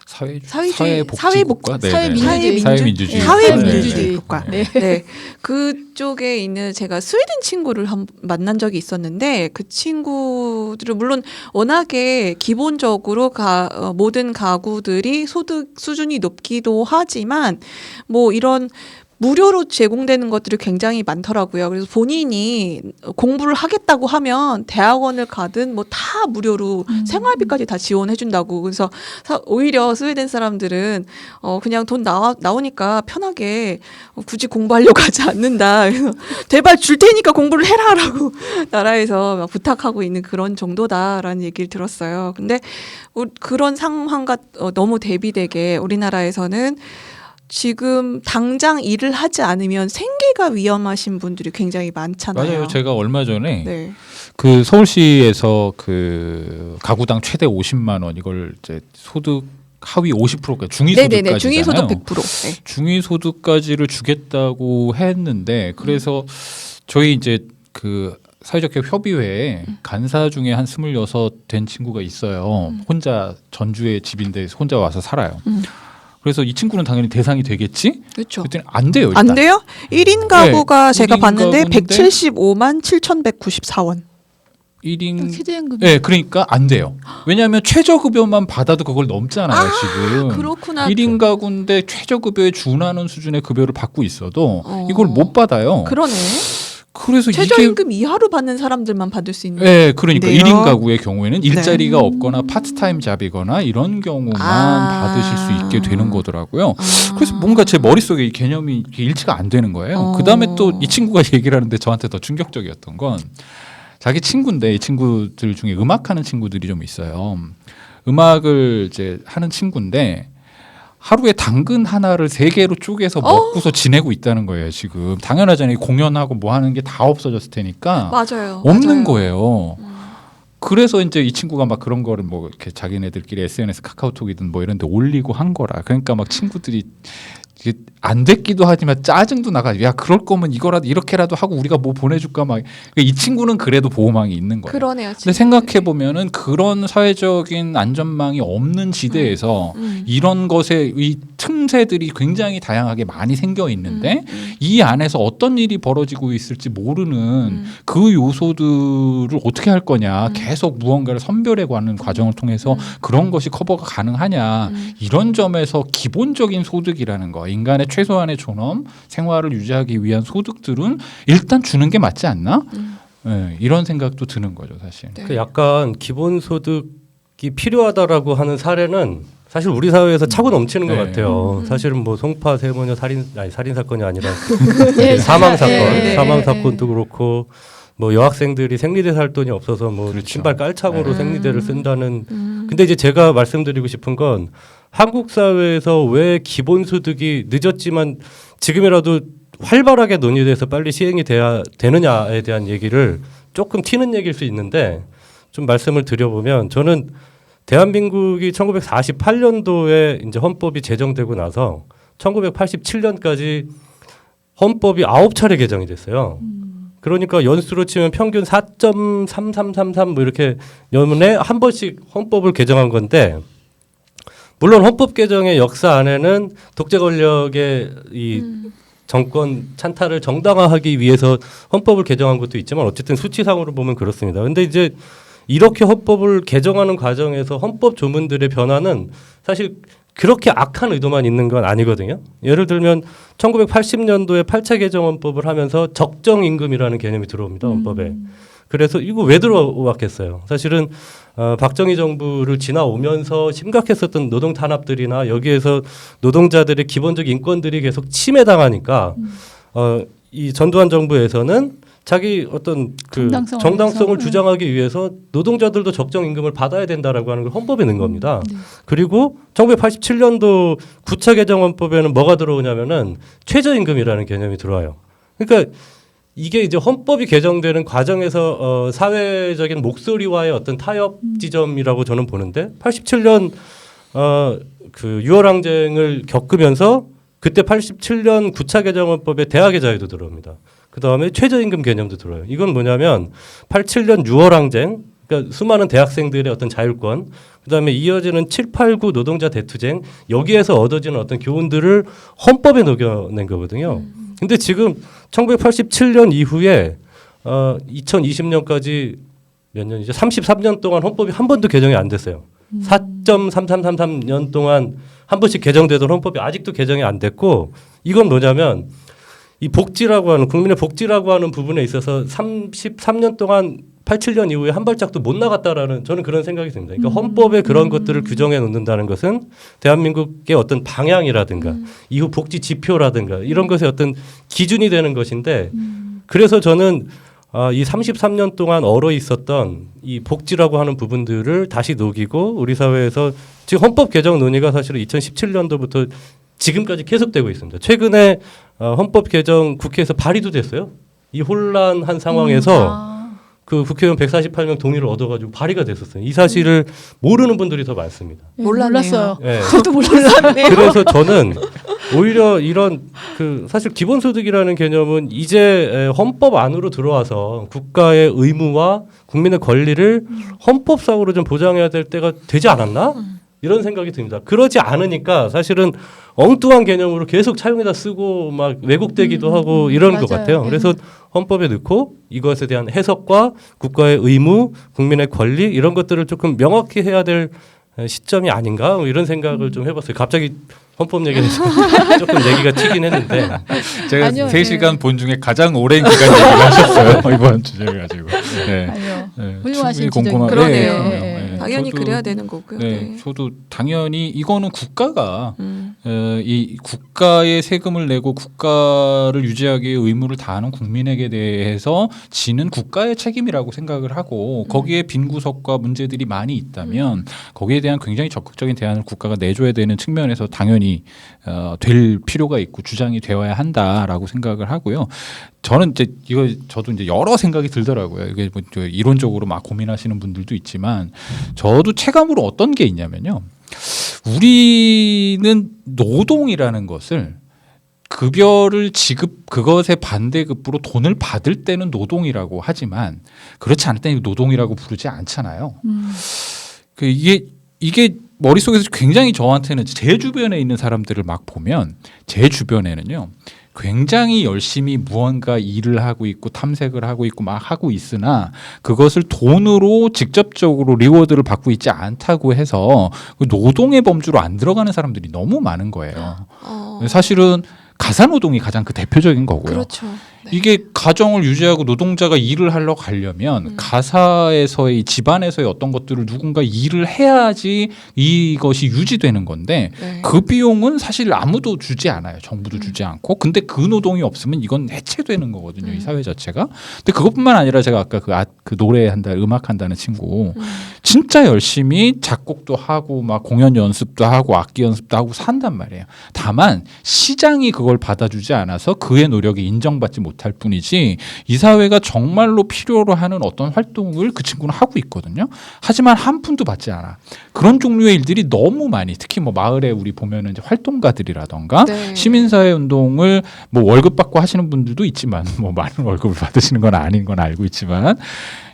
사회복지국가, 사회민주주의. 사회민주주의 국가. 네. 네. 그쪽에 있는 제가 스웨덴 친구를 만난 적이 있었는데 그 친구들은 물론 워낙에 기본적으로 모든 가구들이 소득 수준이 높기도 하지만 뭐 이런 무료로 제공되는 것들이 굉장히 많더라고요. 그래서 본인이 공부를 하겠다고 하면 대학원을 가든 뭐 다 무료로 생활비까지 다 지원해준다고. 그래서 오히려 스웨덴 사람들은 그냥 돈 나오니까 편하게 굳이 공부하려고 하지 않는다. 그래서 대발 줄 테니까 공부를 해라라고 나라에서 막 부탁하고 있는 그런 정도다라는 얘기를 들었어요. 근데 그런 상황과 너무 대비되게 우리나라에서는 지금 당장 일을 하지 않으면 생계가 위험하신 분들이 굉장히 많잖아요. 맞아요. 제가 얼마 전에 네. 그 서울시에서 그 가구당 최대 50만 원 이걸 이제 소득 하위 50%까지 중위소득까지잖아요. 중위소득 100%. 네. 중위소득까지를 주겠다고 했는데 그래서 저희 이제 그 사회적 개혁 협의회에 간사 중에 한 26 된 친구가 있어요. 혼자 전주에 집인데 혼자 와서 살아요. 그래서 이 친구는 당연히 대상이 되겠지? 그렇죠. 그랬더니 안 돼요. 일단. 안 돼요? 1인 가구가 네, 제가 1인 봤는데 가구인데 175만 7,194원. 1인 최저임금. 네, 그러니까 안 돼요. 왜냐하면 최저급여만 받아도 그걸 넘잖아요, 지금. 그렇구나. 1인 가구인데 최저급여에 준하는 수준의 급여를 받고 있어도 어. 이걸 못 받아요. 그러네. 그래서 최저임금 이하로 받는 사람들만 받을 수 있는. 네, 그러니까 네요. 1인 가구의 경우에는 네. 일자리가 없거나 파트타임 잡이거나 이런 경우만 받으실 수 있게 되는 거더라고요. 그래서 뭔가 제 머릿속에 이 개념이 일치가 안 되는 거예요. 그다음에 또 이 친구가 얘기를 하는데 저한테 더 충격적이었던 건 자기 친구인데 이 친구들 중에 음악하는 친구들이 좀 있어요. 음악을 이제 하는 친구인데 하루에 당근 하나를 3개로 쪼개서 먹고서 지내고 있다는 거예요. 지금 당연하잖아요. 공연하고 뭐 하는 게 다 없어졌을 테니까 맞아요. 없는 맞아요. 거예요. 그래서 이제 이 친구가 막 그런 거를 뭐 이렇게 자기네들끼리 SNS 카카오톡이든 뭐 이런 데 올리고 한 거라. 그러니까 막 친구들이 이게 안 됐기도 하지만 짜증도 나가. 야, 그럴 거면 이거라도 이렇게라도 하고 우리가 뭐 보내줄까 막. 이 친구는 그래도 보호망이 있는 거예요. 그러네요. 근데 생각해 보면은 그런 사회적인 안전망이 없는 지대에서 이런 것에 이 틈새들이 굉장히 다양하게 많이 생겨 있는데 이 안에서 어떤 일이 벌어지고 있을지 모르는 그 요소들을 어떻게 할 거냐. 계속 무언가를 선별해가는 과정을 통해서 그런 것이 커버가 가능하냐. 이런 점에서 기본적인 소득이라는 거, 인간의 최소한의 존엄, 생활을 유지하기 위한 소득들은 일단 주는 게 맞지 않나? 네, 이런 생각도 드는 거죠, 사실. 네. 그 약간 기본소득이 필요하다라고 하는 사례는 사실 우리 사회에서 차고 넘치는 것 네. 같아요. 사실은 뭐 송파 세모녀 살인 사건이 아니라 네, 사망 사건, 네. 사망 사건도 그렇고 뭐 여학생들이 생리대 살 돈이 없어서 뭐 그렇죠. 신발 깔창으로 네. 생리대를 쓴다는. 근데 이제 제가 말씀드리고 싶은 건 한국 사회에서 왜 기본소득이 늦었지만 지금이라도 활발하게 논의돼서 빨리 시행이 돼야 되느냐에 대한 얘기를 조금 튀는 얘기일 수 있는데 좀 말씀을 드려보면 저는 대한민국이 1948년도에 이제 헌법이 제정되고 나서 1987년까지 헌법이 9차례 개정이 됐어요. 그러니까 연수로 치면 평균 4.3333 뭐 이렇게 연에 한 번씩 헌법을 개정한 건데 물론 헌법 개정의 역사 안에는 독재 권력의 이 정권 찬탈을 정당화하기 위해서 헌법을 개정한 것도 있지만 어쨌든 수치상으로 보면 그렇습니다. 근데 이제 이렇게 헌법을 개정하는 과정에서 헌법 조문들의 변화는 사실 그렇게 악한 의도만 있는 건 아니거든요. 예를 들면 1980년도에 8차 개정 헌법을 하면서 적정임금이라는 개념이 들어옵니다. 헌법에. 그래서 이거 왜 들어왔겠어요? 사실은 박정희 정부를 지나오면서 심각했었던 노동 탄압들이나 여기에서 노동자들의 기본적 인권들이 계속 침해당하니까 이 전두환 정부에서는 자기 어떤 그 정당성을 주장하기 위해서 노동자들도 적정 임금을 받아야 된다라고 하는 걸 헌법에 넣은 겁니다. 그리고 1987년도 9차 개정 헌법에는 뭐가 들어오냐면은 최저임금이라는 개념이 들어와요. 그러니까 이게 이제 헌법이 개정되는 과정에서 사회적인 목소리와의 어떤 타협 지점이라고 저는 보는데 87년 그 6월 항쟁을 겪으면서 그때 87년 9차 개정 헌법에 대학의 자유도 들어옵니다. 그 다음에 최저임금 개념도 들어요. 이건 뭐냐면 87년 6월 항쟁 그러니까 수많은 대학생들의 어떤 자율권, 그다음에 이어지는 7, 8, 9 노동자 대투쟁, 여기에서 얻어지는 어떤 교훈들을 헌법에 녹여낸 거거든요. 근데 지금 1987년 이후에 2020년까지 몇 년이죠? 33년 동안 헌법이 한 번도 개정이 안 됐어요. 4.3333년 동안 한 번씩 개정되던 헌법이 아직도 개정이 안 됐고, 이건 뭐냐면 이 복지라고 하는, 국민의 복지라고 하는 부분에 있어서 33년 동안 87년 이후에 한 발짝도 못 나갔다라는, 저는 그런 생각이 듭니다. 그러니까 헌법에 그런 것들을 규정해 놓는다는 것은 대한민국의 어떤 방향이라든가 이후 복지 지표라든가 이런 것의 어떤 기준이 되는 것인데, 그래서 저는 이 33년 동안 얼어 있었던 이 복지라고 하는 부분들을 다시 녹이고, 우리 사회에서 지금 헌법 개정 논의가 사실은 2017년도부터 지금까지 계속되고 있습니다. 최근에 헌법 개정 국회에서 발의도 됐어요. 이 혼란한 상황에서 그 국회의원 148명 동의를 얻어가지고 발의가 됐었어요. 이 사실을 모르는 분들이 더 많습니다. 몰랐어요. 네. 저도 몰랐네요. 그래서 저는 오히려 이런 그 사실 기본소득이라는 개념은 이제 헌법 안으로 들어와서 국가의 의무와 국민의 권리를 헌법상으로 좀 보장해야 될 때가 되지 않았나? 이런 생각이 듭니다. 그러지 않으니까 사실은 엉뚱한 개념으로 계속 차용해다 쓰고 막 왜곡되기도 하고 이러는 것 맞아요. 같아요. 그래서 헌법에 넣고 이것에 대한 해석과 국가의 의무, 국민의 권리 이런 것들을 조금 명확히 해야 될 시점이 아닌가 이런 생각을 좀 해봤어요. 갑자기 헌법 얘기해서 조금 얘기가 튀긴 했는데 제가 아니요, 3시간 본 중에 가장 오랜 기간 얘기를 하셨어요. 이번 주제를 가지고. 네. 아니요. 네, 훌륭하신 충분히 지적인 그러네요. 네. 당연히 저도, 그래야 되는 거고요. 네, 네. 저도 당연히 이거는 국가가 이 국가의 세금을 내고 국가를 유지하기 위해 의무를 다하는 국민에게 대해서 지는 국가의 책임이라고 생각을 하고, 거기에 빈 구석과 문제들이 많이 있다면 거기에 대한 굉장히 적극적인 대안을 국가가 내줘야 되는 측면에서 당연히 될 필요가 있고 주장이 되어야 한다라고 생각을 하고요. 저는 이제 이거 저도 이제 여러 생각이 들더라고요. 이게 뭐 이론적으로 막 고민하시는 분들도 있지만 저도 체감으로 어떤 게 있냐면요. 우리는 노동이라는 것을 급여를 그것의 반대급부로 돈을 받을 때는 노동이라고 하지만 그렇지 않을 때는 노동이라고 부르지 않잖아요. 이게 머릿속에서 굉장히 저한테는 제 주변에 있는 사람들을 막 보면 제 주변에는요. 굉장히 열심히 무언가 일을 하고 있고 탐색을 하고 있고 막 하고 있으나 그것을 돈으로 직접적으로 리워드를 받고 있지 않다고 해서 노동의 범주로 안 들어가는 사람들이 너무 많은 거예요. 사실은 가사노동이 가장 그 대표적인 거고요. 그렇죠. 네. 이게 가정을 유지하고 노동자가 일을 하러 가려면 가사에서의 집안에서의 어떤 것들을 누군가 일을 해야지 이것이 유지되는 건데 네. 그 비용은 사실 아무도 주지 않아요. 정부도 주지 않고. 근데 그 노동이 없으면 이건 해체되는 거거든요. 이 사회 자체가. 근데 그것뿐만 아니라 제가 아까 그 노래한다, 음악한다는 친구 진짜 열심히 작곡도 하고 막 공연 연습도 하고 악기 연습도 하고 산단 말이에요. 다만 시장이 그걸 받아주지 않아서 그의 노력이 인정받지 못할 뿐이지 이 사회가 정말로 필요로 하는 어떤 활동을 그 친구는 하고 있거든요. 하지만 한 푼도 받지 않아. 그런 종류의 일들이 너무 많이, 특히 뭐 마을에 우리 보면은 이제 활동가들이라던가 네. 시민사회 운동을 뭐 월급 받고 하시는 분들도 있지만 뭐 많은 월급을 받으시는 건 아닌 건 알고 있지만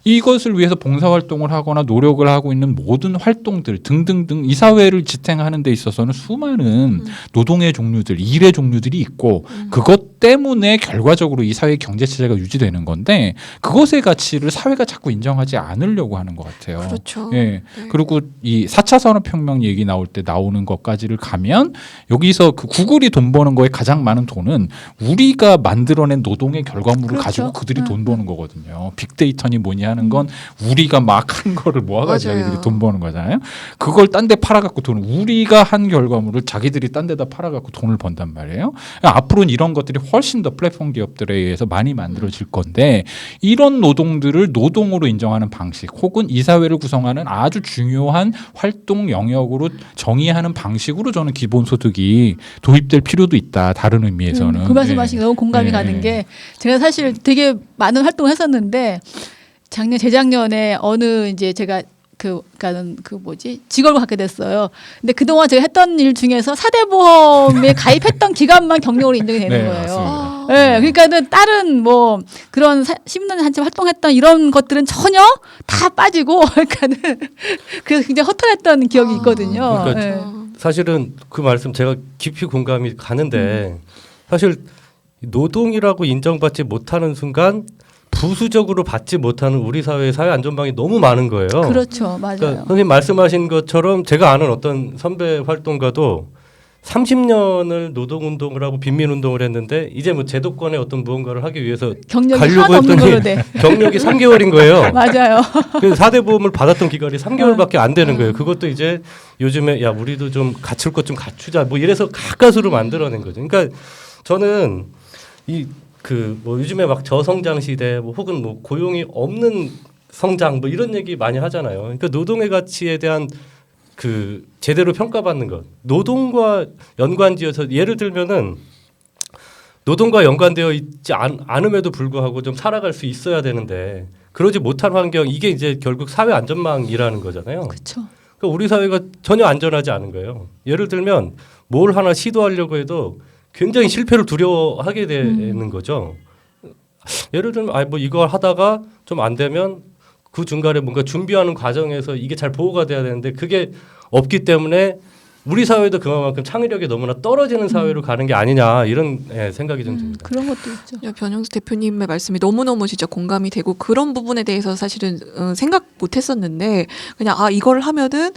이것을 위해서 봉사활동을 하거나 노력을 하고 있는 모든 활동들 등등등 이 사회를 지탱하는 데 있어서는 수많은 노동의 종류들, 일의 종류들이 있고 그것 때문에 결과적으로 이 사회의 경제체제가 유지되는 건데 그것의 가치를 사회가 자꾸 인정하지 않으려고 하는 것 같아요. 그렇죠. 예. 네. 그리고 이 4차 산업혁명 얘기 나올 때 나오는 것까지를 가면 여기서 그 구글이 돈 버는 거에 가장 많은 돈은 우리가 만들어낸 노동의 결과물을 그렇죠. 가지고 그들이 돈 버는 거거든요. 빅데이터니 뭐니 하는 건 우리가 막 한 거를 모아가지고 맞아요. 자기들이 돈 버는 거잖아요. 그걸 딴 데 팔아갖고 돈을 우리가 한 결과물을 자기들이 딴 데다 팔아갖고 돈을 번단 말이에요. 앞으로는 이런 것들이 훨씬 더 플랫폼 기업들에 의해서 많이 만들어질 건데 이런 노동들을 노동으로 인정하는 방식 혹은 이 사회를 구성하는 아주 중요한 활동 영역으로 정의하는 방식으로 저는 기본소득이 도입될 필요도 있다. 다른 의미에서는. 그 말씀하신 게 너무 공감이 네. 가는 게 제가 사실 되게 많은 활동을 했었는데 재작년에 어느 이제 제가 그니까는 그 뭐지 직업을 갖게 됐어요. 근데 그동안 제가 했던 일 중에서 4대 보험에 가입했던 기간만 경력으로 인정이 되는 네, 거예요. 맞습니다. 예, 그러니까는 다른 뭐 그런 시민단체 활동했던 이런 것들은 전혀 다 빠지고, 그러니까는 그래서 굉장히 허탈했던 기억이 있거든요. 그러니까 예. 사실은 그 말씀 제가 깊이 공감이 가는데 사실 노동이라고 인정받지 못하는 순간 부수적으로 받지 못하는 우리 사회의 사회 안전망이 너무 많은 거예요. 그렇죠, 맞아요. 그러니까 선생님 말씀하신 것처럼 제가 아는 어떤 선배 활동가도 30년을 노동운동을 하고 빈민운동을 했는데 이제 뭐 제도권의 어떤 무언가를 하기 위해서 경력이 가려고 하나도 없는 걸로 했더니 돼. 경력이 3개월인 거예요. 맞아요. 그래서 4대 보험을 받았던 기간이 3개월밖에 안 되는 거예요. 그것도 이제 요즘에 야 우리도 좀 갖출 것 좀 갖추자 뭐 이래서 가까스로 만들어낸 거죠. 그러니까 저는 이 그 뭐 요즘에 막 저성장 시대 뭐 혹은 뭐 고용이 없는 성장 뭐 이런 얘기 많이 하잖아요. 그러니까 노동의 가치에 대한 그 제대로 평가받는 것, 노동과 연관지어서 예를 들면은 노동과 연관되어 있지 않음에도 불구하고 좀 살아갈 수 있어야 되는데 그러지 못한 환경 이게 이제 결국 사회 안전망이라는 거잖아요. 그렇죠. 그러니까 우리 사회가 전혀 안전하지 않은 거예요. 예를 들면 뭘 하나 시도하려고 해도 굉장히 실패를 두려워하게 되는 거죠. 예를 들면 뭐 이거 하다가 좀 안 되면 그 중간에 뭔가 준비하는 과정에서 이게 잘 보호가 돼야 되는데 그게 없기 때문에 우리 사회도 그만큼 창의력이 너무나 떨어지는 사회로 가는 게 아니냐 이런 생각이 좀 듭니다. 그런 것도 있죠. 변영수 대표님의 말씀이 너무너무 진짜 공감이 되고 그런 부분에 대해서 사실은 생각 못 했었는데 그냥 이걸 하면은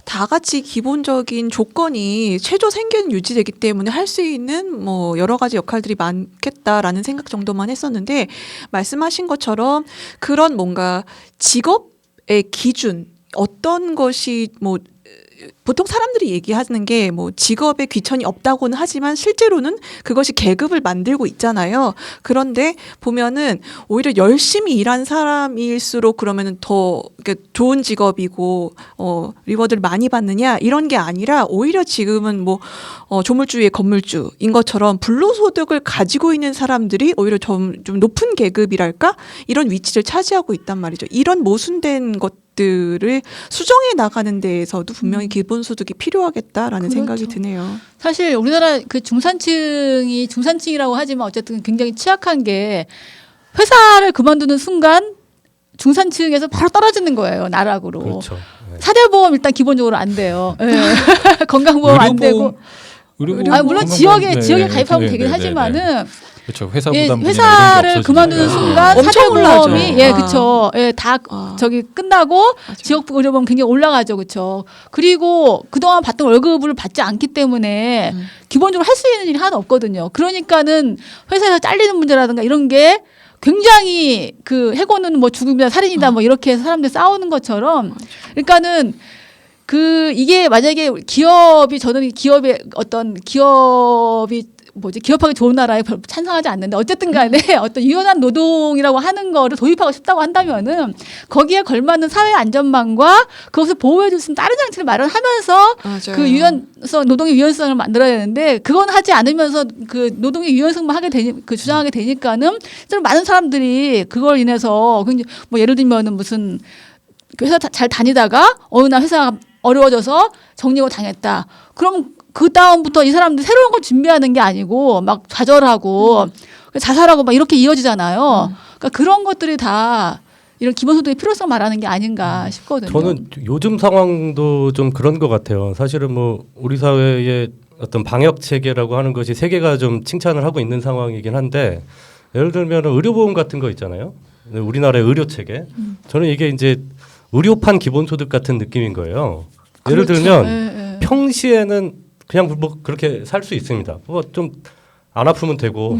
다 같이 기본적인 조건이 최저 생계는 유지되기 때문에 할 수 있는 뭐 여러 가지 역할들이 많겠다라는 생각 정도만 했었는데 말씀하신 것처럼 그런 뭔가 직업의 기준 어떤 것이 뭐 보통 사람들이 얘기하는 게 뭐 직업에 귀천이 없다고는 하지만 실제로는 그것이 계급을 만들고 있잖아요. 그런데 보면은 오히려 열심히 일한 사람일수록 그러면은 더 좋은 직업이고 리워드를 많이 받느냐 이런 게 아니라 오히려 지금은 뭐 조물주의 건물주인 것처럼 불로소득을 가지고 있는 사람들이 오히려 좀 높은 계급이랄까 이런 위치를 차지하고 있단 말이죠. 이런 모순된 것들을 수정해 나가는 데에서도 분명히 기본소득이 필요하겠다라는 그렇죠. 생각이 드네요. 사실 우리나라 그 중산층이라고 하지만 어쨌든 굉장히 취약한 게 회사를 그만두는 순간 중산층에서 바로 떨어지는 거예요. 나락으로. 그렇죠. 네. 사대보험 일단 기본적으로 안 돼요. 네. 건강보험 안 되고. 의료보험 물론 건강보험, 지역에 네, 가입하면 네, 되긴 네, 하지만은 그렇죠. 회사 예, 부담 회사를 그만두는 순간 엄청 사대보험이 올라가죠. 예, 그렇죠. 예, 다 저기 끝나고 맞아요. 지역 의료보험 굉장히 올라가죠, 그렇죠. 그리고 그동안 받던 월급을 받지 않기 때문에 기본적으로 할 수 있는 일이 하나도 없거든요. 그러니까는 회사에서 잘리는 문제라든가 이런 게 굉장히 그 해고는 뭐 죽음이다 살인이다 뭐 이렇게 해서 사람들 싸우는 것처럼 그러니까는 그 이게 만약에 저는 기업의 어떤 기업이 기업하기 좋은 나라에 별로 찬성하지 않는데 어쨌든 간에 어떤 유연한 노동이라고 하는 거를 도입하고 싶다고 한다면은 거기에 걸맞는 사회 안전망과 그것을 보호해 줄 수 있는 다른 장치를 마련하면서 맞아요. 그 노동의 유연성을 만들어야 되는데 그건 하지 않으면서 그 노동의 유연성만 주장하게 되니까는 좀 많은 사람들이 그걸 인해서 뭐 예를 들면은 무슨 회사 잘 다니다가 어느 날 회사가 어려워져서 정리고 당했다. 그럼 그 다음부터 이 사람들 새로운 걸 준비하는 게 아니고 막 좌절하고 자살하고 막 이렇게 이어지잖아요. 그러니까 그런 것들이 다 이런 기본소득의 필요성 말하는 게 아닌가 싶거든요. 저는 요즘 상황도 좀 그런 것 같아요. 사실은 뭐 우리 사회의 어떤 방역 체계라고 하는 것이 세계가 좀 칭찬을 하고 있는 상황이긴 한데 예를 들면 의료보험 같은 거 있잖아요. 우리나라의 의료 체계. 저는 이게 이제 의료판 기본소득 같은 느낌인 거예요. 예를 그렇죠. 들면 예. 평시에는 그냥 뭐 그렇게 살 수 있습니다. 뭐 좀 안 아프면 되고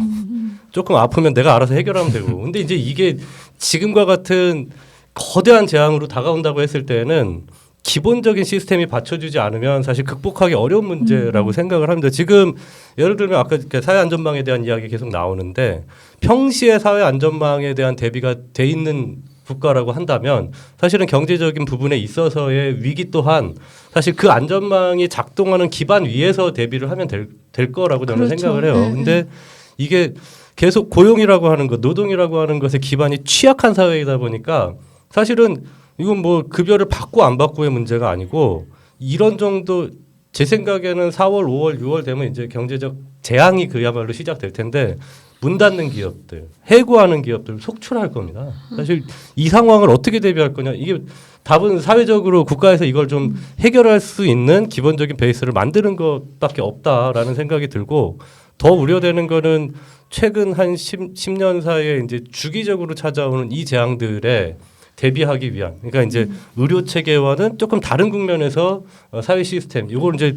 조금 아프면 내가 알아서 해결하면 되고. 근데 이제 이게 지금과 같은 거대한 재앙으로 다가온다고 했을 때는 기본적인 시스템이 받쳐주지 않으면 사실 극복하기 어려운 문제라고 생각을 합니다. 지금 예를 들면 아까 사회 안전망에 대한 이야기 계속 나오는데 평시에 사회 안전망에 대한 대비가 돼 있는 국가라고 한다면 사실은 경제적인 부분에 있어서의 위기 또한 사실 그 안전망이 작동하는 기반 위에서 대비를 하면 될 거라고 저는 그렇죠. 생각을 해요. 네, 근데 이게 계속 고용이라고 하는 것, 노동이라고 하는 것의 기반이 취약한 사회이다 보니까 사실은 이건 뭐 급여를 받고 안 받고의 문제가 아니고 이런 정도 제 생각에는 4월, 5월, 6월 되면 이제 경제적 재앙이 그야말로 시작될 텐데 문 닫는 기업들, 해고하는 기업들 속출할 겁니다. 사실 이 상황을 어떻게 대비할 거냐 이게 답은 사회적으로 국가에서 이걸 좀 해결할 수 있는 기본적인 베이스를 만드는 것밖에 없다라는 생각이 들고 더 우려되는 거는 최근 한 10년 사이에 이제 주기적으로 찾아오는 이 재앙들에 대비하기 위한 그러니까 이제 의료 체계와는 조금 다른 국면에서 사회 시스템 이걸 이제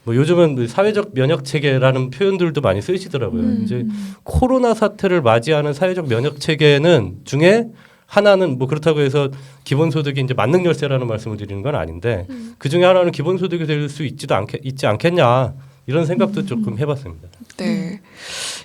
뭐 요즘은 사회적 면역 체계라는 표현들도 많이 쓰시더라고요. 이제 코로나 사태를 맞이하는 사회적 면역 체계는 중에 하나는 뭐 그렇다고 해서 기본소득이 이제 만능 열쇠라는 말씀을 드리는 건 아닌데 그 중에 하나는 기본소득이 될 수 있지 않겠냐 이런 생각도 조금 해봤습니다. 네.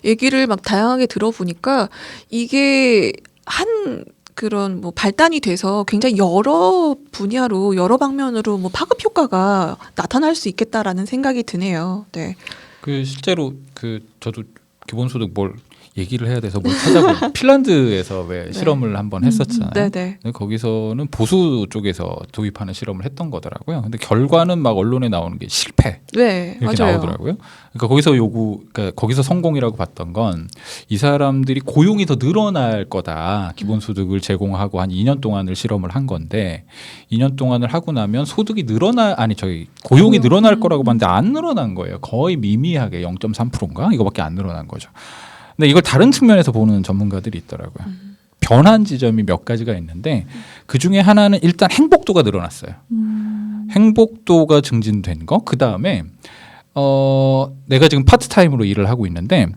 얘기를 막 다양하게 들어보니까 이게 한 그런 뭐 발단이 돼서 굉장히 여러 분야로 여러 방면으로 뭐 파급 효과가 나타날 수 있겠다라는 생각이 드네요. 네. 그 실제로 그 저도 기본소득 뭘 얘기를 해야 돼서 뭘 찾아보면 핀란드에서 왜 실험을 한번 했었잖아요. 네네. 근데 거기서는 보수 쪽에서 도입하는 실험을 했던 거더라고요. 근데 결과는 막 언론에 나오는 게 실패 네, 이렇게 맞아요. 나오더라고요. 그러니까 거기서 그러니까 거기서 성공이라고 봤던 건 이 사람들이 고용이 더 늘어날 거다. 기본소득을 제공하고 한 2년 동안을 실험을 한 건데 2년 동안을 하고 나면 소득이 고용이 늘어날 거라고 봤는데 안 늘어난 거예요. 거의 미미하게 0.3%인가 이거밖에 안 늘어난 거죠. 근데 이걸 다른 측면에서 보는 전문가들이 있더라고요. 변한 지점이 몇 가지가 있는데 그 중에 하나는 일단 행복도가 늘어났어요. 행복도가 증진된 거. 그 다음에 내가 지금 파트타임으로 일을 하고 있는데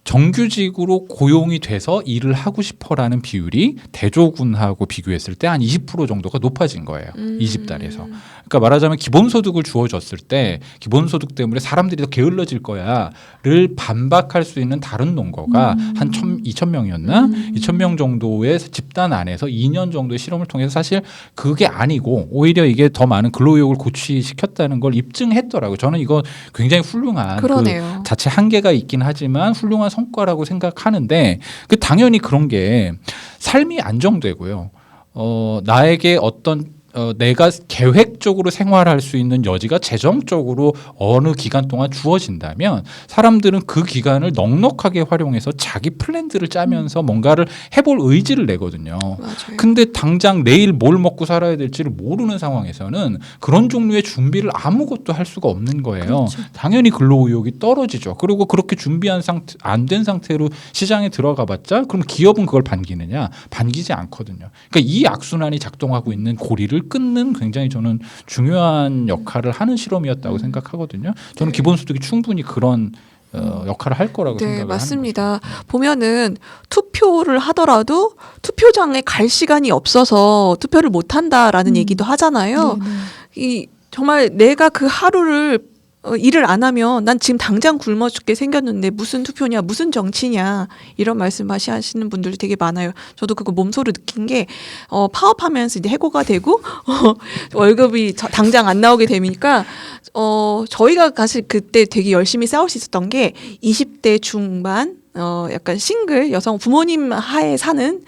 정규직으로 고용이 돼서 일을 하고 싶어라는 비율이 대조군하고 비교했을 때 한 20% 정도가 높아진 거예요. 이 집단에서. 그러니까 말하자면 기본소득을 주어줬을 때 기본소득 때문에 사람들이 더 게을러질 거야를 반박할 수 있는 다른 논거가 한 2,000명이었나? 2,000명 정도의 집단 안에서 2년 정도의 실험을 통해서 사실 그게 아니고 오히려 이게 더 많은 근로의욕을 고취시켰다는 걸 입증했더라고요. 저는 이거 굉장히 훌륭한 그러네요. 그 자체 한계가 있긴 하지만 훌륭한 성과라고 생각하는데 그 당연히 그런 게 삶이 안정되고요. 나에게 어떤 내가 계획적으로 생활할 수 있는 여지가 재정적으로 어느 기간 동안 주어진다면 사람들은 그 기간을 넉넉하게 활용해서 자기 플랜들을 짜면서 뭔가를 해볼 의지를 내거든요. 맞아요. 근데 당장 내일 뭘 먹고 살아야 될지를 모르는 상황에서는 그런 종류의 준비를 아무것도 할 수가 없는 거예요. 그렇죠. 당연히 근로의욕이 떨어지죠. 그리고 그렇게 준비한 상태, 안 된 상태로 시장에 들어가 봤자 그럼 기업은 그걸 반기느냐? 반기지 않거든요. 그러니까 이 악순환이 작동하고 있는 고리를 끊는 굉장히 저는 중요한 역할을 하는 실험이었다고 생각하거든요. 저는 기본소득이 충분히 그런 역할을 할 거라고 네, 생각을 맞습니다. 하는 거죠. 보면은 투표를 하더라도 투표장에 갈 시간이 없어서 투표를 못 한다라는 얘기도 하잖아요. 이 정말 내가 그 하루를 일을 안 하면 난 지금 당장 굶어 죽게 생겼는데 무슨 투표냐, 무슨 정치냐 이런 말씀하시는 분들이 되게 많아요. 저도 그거 몸소리 느낀 게 파업하면서 이제 해고가 되고 월급이 당장 안 나오게 되니까 저희가 사실 그때 되게 열심히 싸울 수 있었던 게 20대 중반 약간 싱글 여성 부모님 하에 사는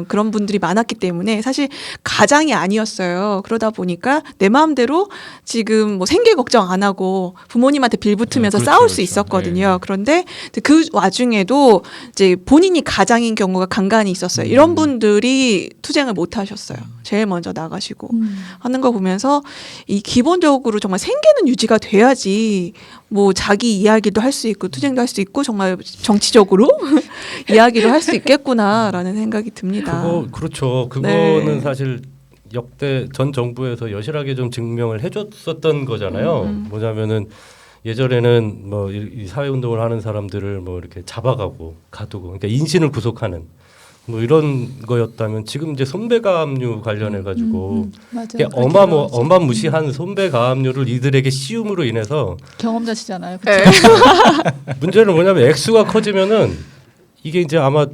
그런 분들이 많았기 때문에 사실 가장이 아니었어요. 그러다 보니까 내 마음대로 지금 뭐 생계 걱정 안 하고 부모님한테 빌붙으면서 그렇죠, 싸울 수 그렇죠. 있었거든요. 네. 그런데 그 와중에도 이제 본인이 가장인 경우가 간간히 있었어요. 이런 분들이 투쟁을 못 하셨어요. 제일 먼저 나가시고 하는 거 보면서 이 기본적으로 정말 생계는 유지가 돼야지 뭐 자기 이야기도 할 수 있고 투쟁도 할 수 있고 정말 정치적으로 이야기를 할 수 있겠구나라는 생각이 듭니다. 그렇죠. 그거는 네. 사실 역대 전 정부에서 여실하게 좀 증명을 해줬었던 거잖아요. 뭐냐면은 예전에는 뭐 이 사회 운동을 하는 사람들을 뭐 이렇게 잡아가고 가두고, 그러니까 인신을 구속하는 뭐 이런 거였다면 지금 이제 손배가압류 관련해 가지고 맞아요. 어마무시한 손배가압류를 이들에게 씌움으로 인해서 경험자시잖아요. 네. 문제는 뭐냐면 액수가 커지면은 이게 이제 아마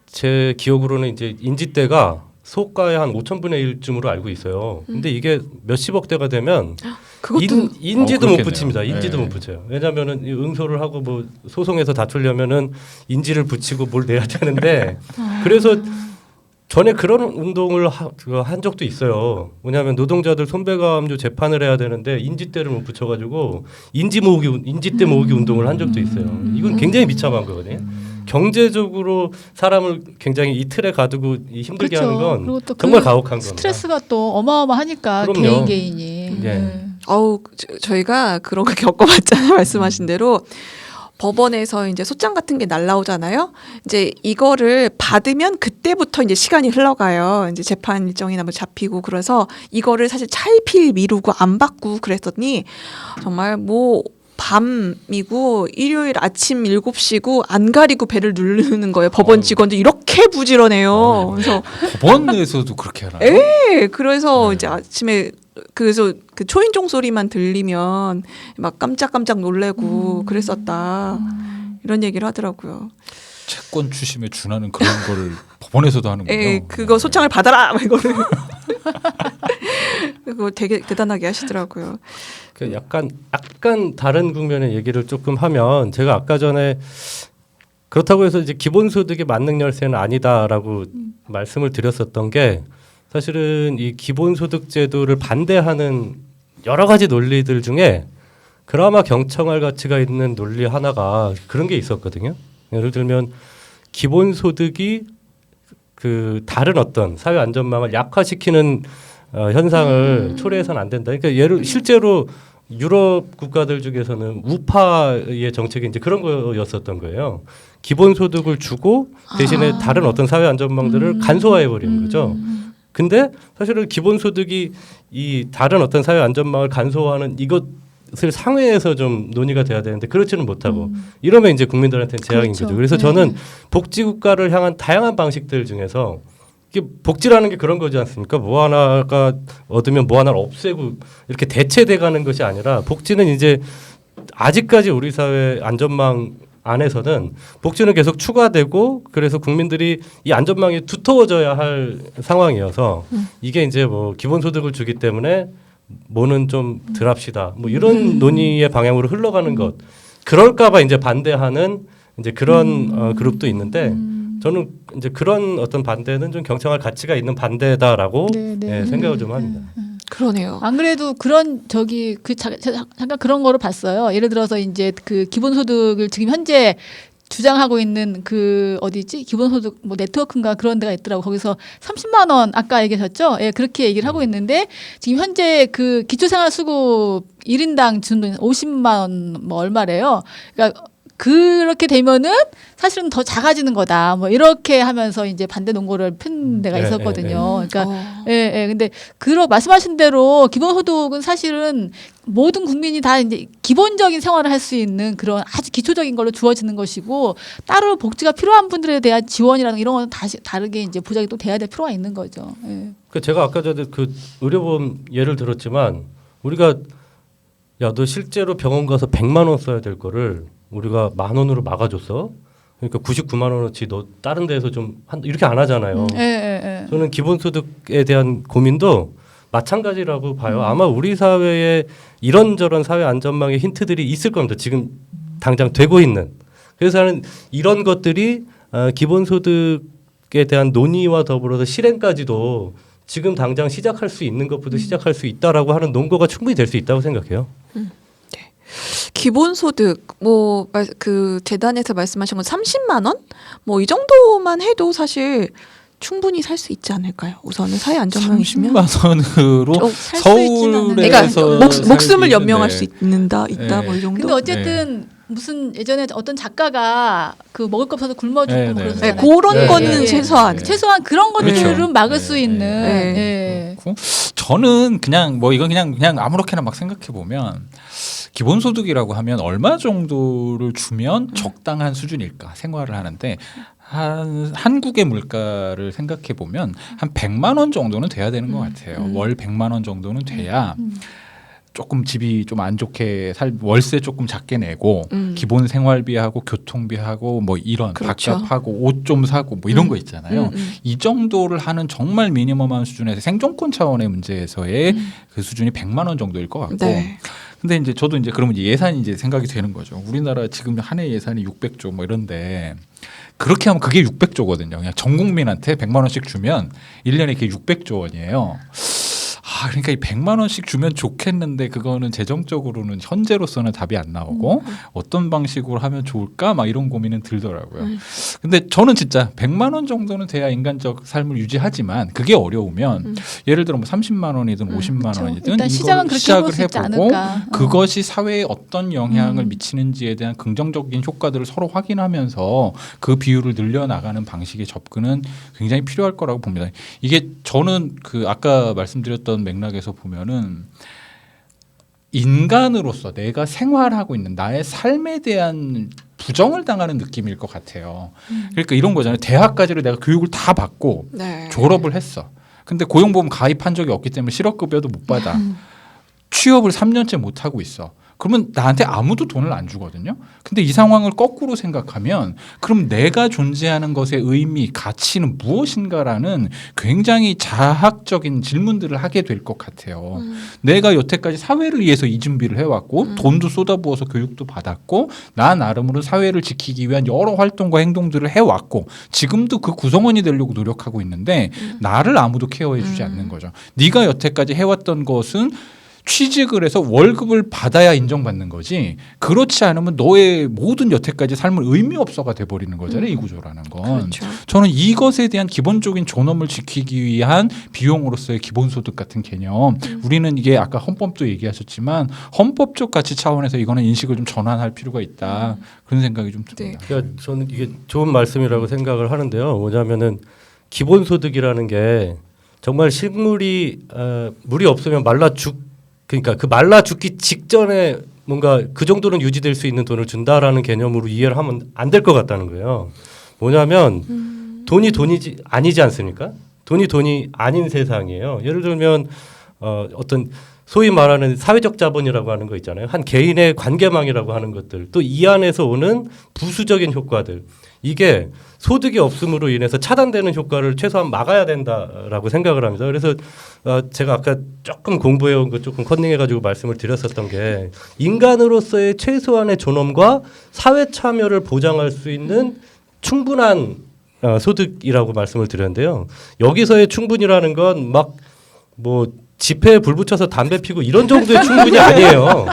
제 기억으로는 이제 인지대가 소가의 한 5,000분의 1쯤으로 알고 있어요. 근데 이게 몇십억 대가 되면 그것도 인지도 못 그렇겠네요. 붙입니다. 인지도 네. 못 붙여요. 왜냐하면은 이 응소를 하고 뭐 소송에서 다투려면은 인지를 붙이고 뭘 내야 되는데 그래서 전에 그런 운동을 한 적도 있어요. 뭐냐면 노동자들 손배가압류 재판을 해야 되는데 인지대를 못 붙여가지고 인지대 모으기 운동을 한 적도 있어요. 이건 굉장히 비참한 거거든요. 경제적으로 사람을 굉장히 이틀에 가두고 힘들게 그렇죠. 하는 건 그리고 또 정말 그 가혹한 겁니다. 스트레스가 또 어마어마하니까 그럼요. 개인이. 네. 저희가 그런 거 겪어봤잖아요. 말씀하신 대로. 법원에서 이제 소장 같은 게 날라오잖아요. 이제 이거를 받으면 그때부터 이제 시간이 흘러가요. 이제 재판 일정이나 뭐 잡히고 그래서 이거를 사실 차일피일 미루고 안 받고 그랬더니 정말 뭐 밤이고 일요일 아침 7시고 안 가리고 배를 누르는 거예요. 법원 직원들 이렇게 부지런해요. 그래서 법원에서도 그렇게 하나요? 네, 그래서 네. 이제 아침에 그래서 그 초인종 소리만 들리면 막 깜짝깜짝 놀래고 그랬었다. 이런 얘기를 하더라고요. 채권 추심에 준하는 그런 거를 법원에서도 하는군요. 예, 그거 소장을 받아라 막 이거를. 그거 되게 대단하게 하시더라고요. 그 약간 다른 국면의 얘기를 조금 하면 제가 아까 전에 그렇다고 해서 이제 기본소득의 만능 열쇠는 아니다라고 말씀을 드렸었던 게 사실은 이 기본소득 제도를 반대하는 여러 가지 논리들 중에 그나마 경청할 가치가 있는 논리 하나가 그런 게 있었거든요. 예를 들면 기본소득이 그 다른 어떤 사회 안전망을 약화시키는 현상을 초래해서는 안 된다. 그러니까 실제로 유럽 국가들 중에서는 우파의 정책이 이제 그런 거였었던 거예요. 기본소득을 주고 대신에 다른 어떤 사회 안전망들을 간소화해 버리는 거죠. 근데 사실은 기본소득이 이 다른 어떤 사회 안전망을 간소화하는 이것을 상회에서 좀 논의가 돼야 되는데 그렇지는 못하고 이러면 이제 국민들한테는 재앙인 그렇죠. 거죠. 그래서 저는 복지국가를 향한 다양한 방식들 중에서 이게 복지라는 게 그런 거지 않습니까? 뭐 하나가 얻으면 뭐 하나를 없애고 이렇게 대체돼가는 것이 아니라 복지는 이제 아직까지 우리 사회 안전망 안에서는 복지는 계속 추가되고 그래서 국민들이 이 안전망이 두터워져야 할 상황이어서 이게 이제 뭐 기본소득을 주기 때문에 뭐는 좀 덜 합시다. 뭐 이런 논의의 방향으로 흘러가는 것. 그럴까봐 이제 반대하는 이제 그런 그룹도 있는데 저는 이제 그런 어떤 반대는 좀 경청할 가치가 있는 반대다라고 예, 생각을 좀 합니다. 그러네요. 안 그래도 그런 잠깐 그런 거를 봤어요. 예를 들어서 이제 그 기본소득을 지금 현재 주장하고 있는 그 어디지 기본소득 뭐 네트워크인가 그런 데가 있더라고. 거기서 30만 원 아까 얘기하셨죠? 예, 그렇게 얘기를 하고 있는데 지금 현재 그 기초생활수급 1인당 주는 돈 50만 원 뭐 얼마래요. 그러니까 그렇게 되면은 사실은 더 작아지는 거다. 뭐 이렇게 하면서 이제 반대 논거를 편 데가 있었거든요. 그러니까 근데 말씀하신 대로 기본소득은 사실은 모든 국민이 다 이제 기본적인 생활을 할 수 있는 그런 아주 기초적인 걸로 주어지는 것이고 따로 복지가 필요한 분들에 대한 지원이라는 이런 건 다르게 이제 보장이 또 돼야 될 필요가 있는 거죠. 예. 그 제가 아까 전에 그 의료보험 예를 들었지만 우리가 야 너 실제로 병원 가서 100만 원 써야 될 거를 우리가 10,000원으로 막아줬어. 그러니까 99만 원어치 너 다른 데에서 좀 이렇게 안 하잖아요. 저는 기본소득에 대한 고민도 마찬가지라고 봐요. 아마 우리 사회에 이런저런 사회 안전망의 힌트들이 있을 겁니다. 지금 당장 되고 있는. 그래서 저는 이런 것들이 기본소득에 대한 논의와 더불어서 실행까지도 지금 당장 시작할 수 있는 것부터 시작할 수 있다라고 하는 논거가 충분히 될 수 있다고 생각해요. 기본소득 뭐 그 재단에서 말씀하신 건 30만 원? 뭐 이 정도만 해도 사실 충분히 살 수 있지 않을까요? 우선은 사회 안전망이시면 30만 원으로 살수 있진 않는데. 그러니까 서울에서 목숨을 연명할 수 있다 뭐 이 정도. 근데 어쨌든 무슨 예전에 어떤 작가가 그 먹을 거 없어서 굶어 죽고 뭐 그러잖아요. 그런 거는 최소한 최소한 그런 것들은 그렇죠. 막을 수 있는. 네. 저는 그냥 뭐 이건 그냥 아무렇게나 막 생각해 보면 기본소득이라고 하면 얼마 정도를 주면 적당한 수준일까 생활을 하는데 한국의 물가를 생각해 보면 한 100만 원 정도는 돼야 되는 것 같아요. 월 100만 원 정도는 돼야 조금 집이 좀 안 좋게 월세 조금 작게 내고 기본 생활비하고 교통비하고 뭐 이런 그렇죠. 밥값하고 옷 좀 사고 뭐 이런 거 있잖아요. 이 정도를 하는 정말 미니멈한 수준에서 생존권 차원의 문제에서의 그 수준이 100만 원 정도일 것 같고. 네. 근데 이제 저도 이제 그러면 예산이 이제 생각이 되는 거죠. 우리나라 지금 한 해 예산이 600조 뭐 이런데 그렇게 하면 그게 600조거든요. 그냥 전 국민한테 100만 원씩 주면 1년에 그게 600조 원이에요. 그러니까 이 100만 원씩 주면 좋겠는데 그거는 재정적으로는 현재로서는 답이 안 나오고 어떤 방식으로 하면 좋을까 막 이런 고민은 들더라고요. 근데 저는 진짜 100만 원 정도는 돼야 인간적 삶을 유지하지만 그게 어려우면 예를 들어 뭐 30만 원이든 50만 그렇죠. 원이든 일단 시작은 이걸 그렇게 해볼 시작을 수 있지 해보고 않을까. 그것이 사회에 어떤 영향을 미치는지에 대한 긍정적인 효과들을 서로 확인하면서 그 비율을 늘려나가는 방식의 접근은 굉장히 필요할 거라고 봅니다. 이게 저는 그 아까 말씀드렸던 맥락에서 보면은 인간으로서 내가 생활하고 있는 나의 삶에 대한 부정을 당하는 느낌일 것 같아요. 그러니까 이런 거잖아요. 대학까지를 내가 교육을 다 받고 네. 졸업을 했어. 근데 고용보험 가입한 적이 없기 때문에 실업급여도 못 받아. 취업을 3년째 못 하고 있어. 그러면 나한테 아무도 돈을 안 주거든요. 근데 이 상황을 거꾸로 생각하면 그럼 내가 존재하는 것의 의미, 가치는 무엇인가라는 굉장히 자학적인 질문들을 하게 될 것 같아요. 내가 여태까지 사회를 위해서 이 준비를 해왔고 돈도 쏟아부어서 교육도 받았고 나 나름으로 사회를 지키기 위한 여러 활동과 행동들을 해왔고 지금도 그 구성원이 되려고 노력하고 있는데 나를 아무도 케어해주지 않는 거죠. 네가 여태까지 해왔던 것은 취직을 해서 월급을 받아야 인정받는 거지 그렇지 않으면 너의 모든 여태까지 삶을 의미 없어가 돼버리는 거잖아요. 이 구조라는 건. 그렇죠. 저는 이것에 대한 기본적인 존엄을 지키기 위한 비용으로서의 기본소득 같은 개념 우리는 이게 아까 헌법도 얘기하셨지만 헌법적 가치 차원에서 이거는 인식을 좀 전환할 필요가 있다. 그런 생각이 좀 듭니다. 그러니까 저는 이게 좋은 말씀이라고 생각을 하는데요. 뭐냐면은 기본소득이라는 게 정말 식물이 물이 없으면 그러니까 그 말라 죽기 직전에 뭔가 그 정도는 유지될 수 있는 돈을 준다라는 개념으로 이해를 하면 안 될 것 같다는 거예요. 뭐냐면 돈이 아니지 않습니까? 돈이 아닌 세상이에요. 예를 들면 어떤 소위 말하는 사회적 자본이라고 하는 거 있잖아요. 한 개인의 관계망이라고 하는 것들 또 이 안에서 오는 부수적인 효과들 이게 소득이 없음으로 인해서 차단되는 효과를 최소한 막아야 된다라고 생각을 합니다. 그래서 제가 아까 조금 공부해온 거 조금 컨닝해가지고 말씀을 드렸었던 게 인간으로서의 최소한의 존엄과 사회 참여를 보장할 수 있는 충분한 소득이라고 말씀을 드렸는데요. 여기서의 충분이라는 건 막 뭐 집회에 불 붙여서 담배 피고 이런 정도의 충분이 아니에요.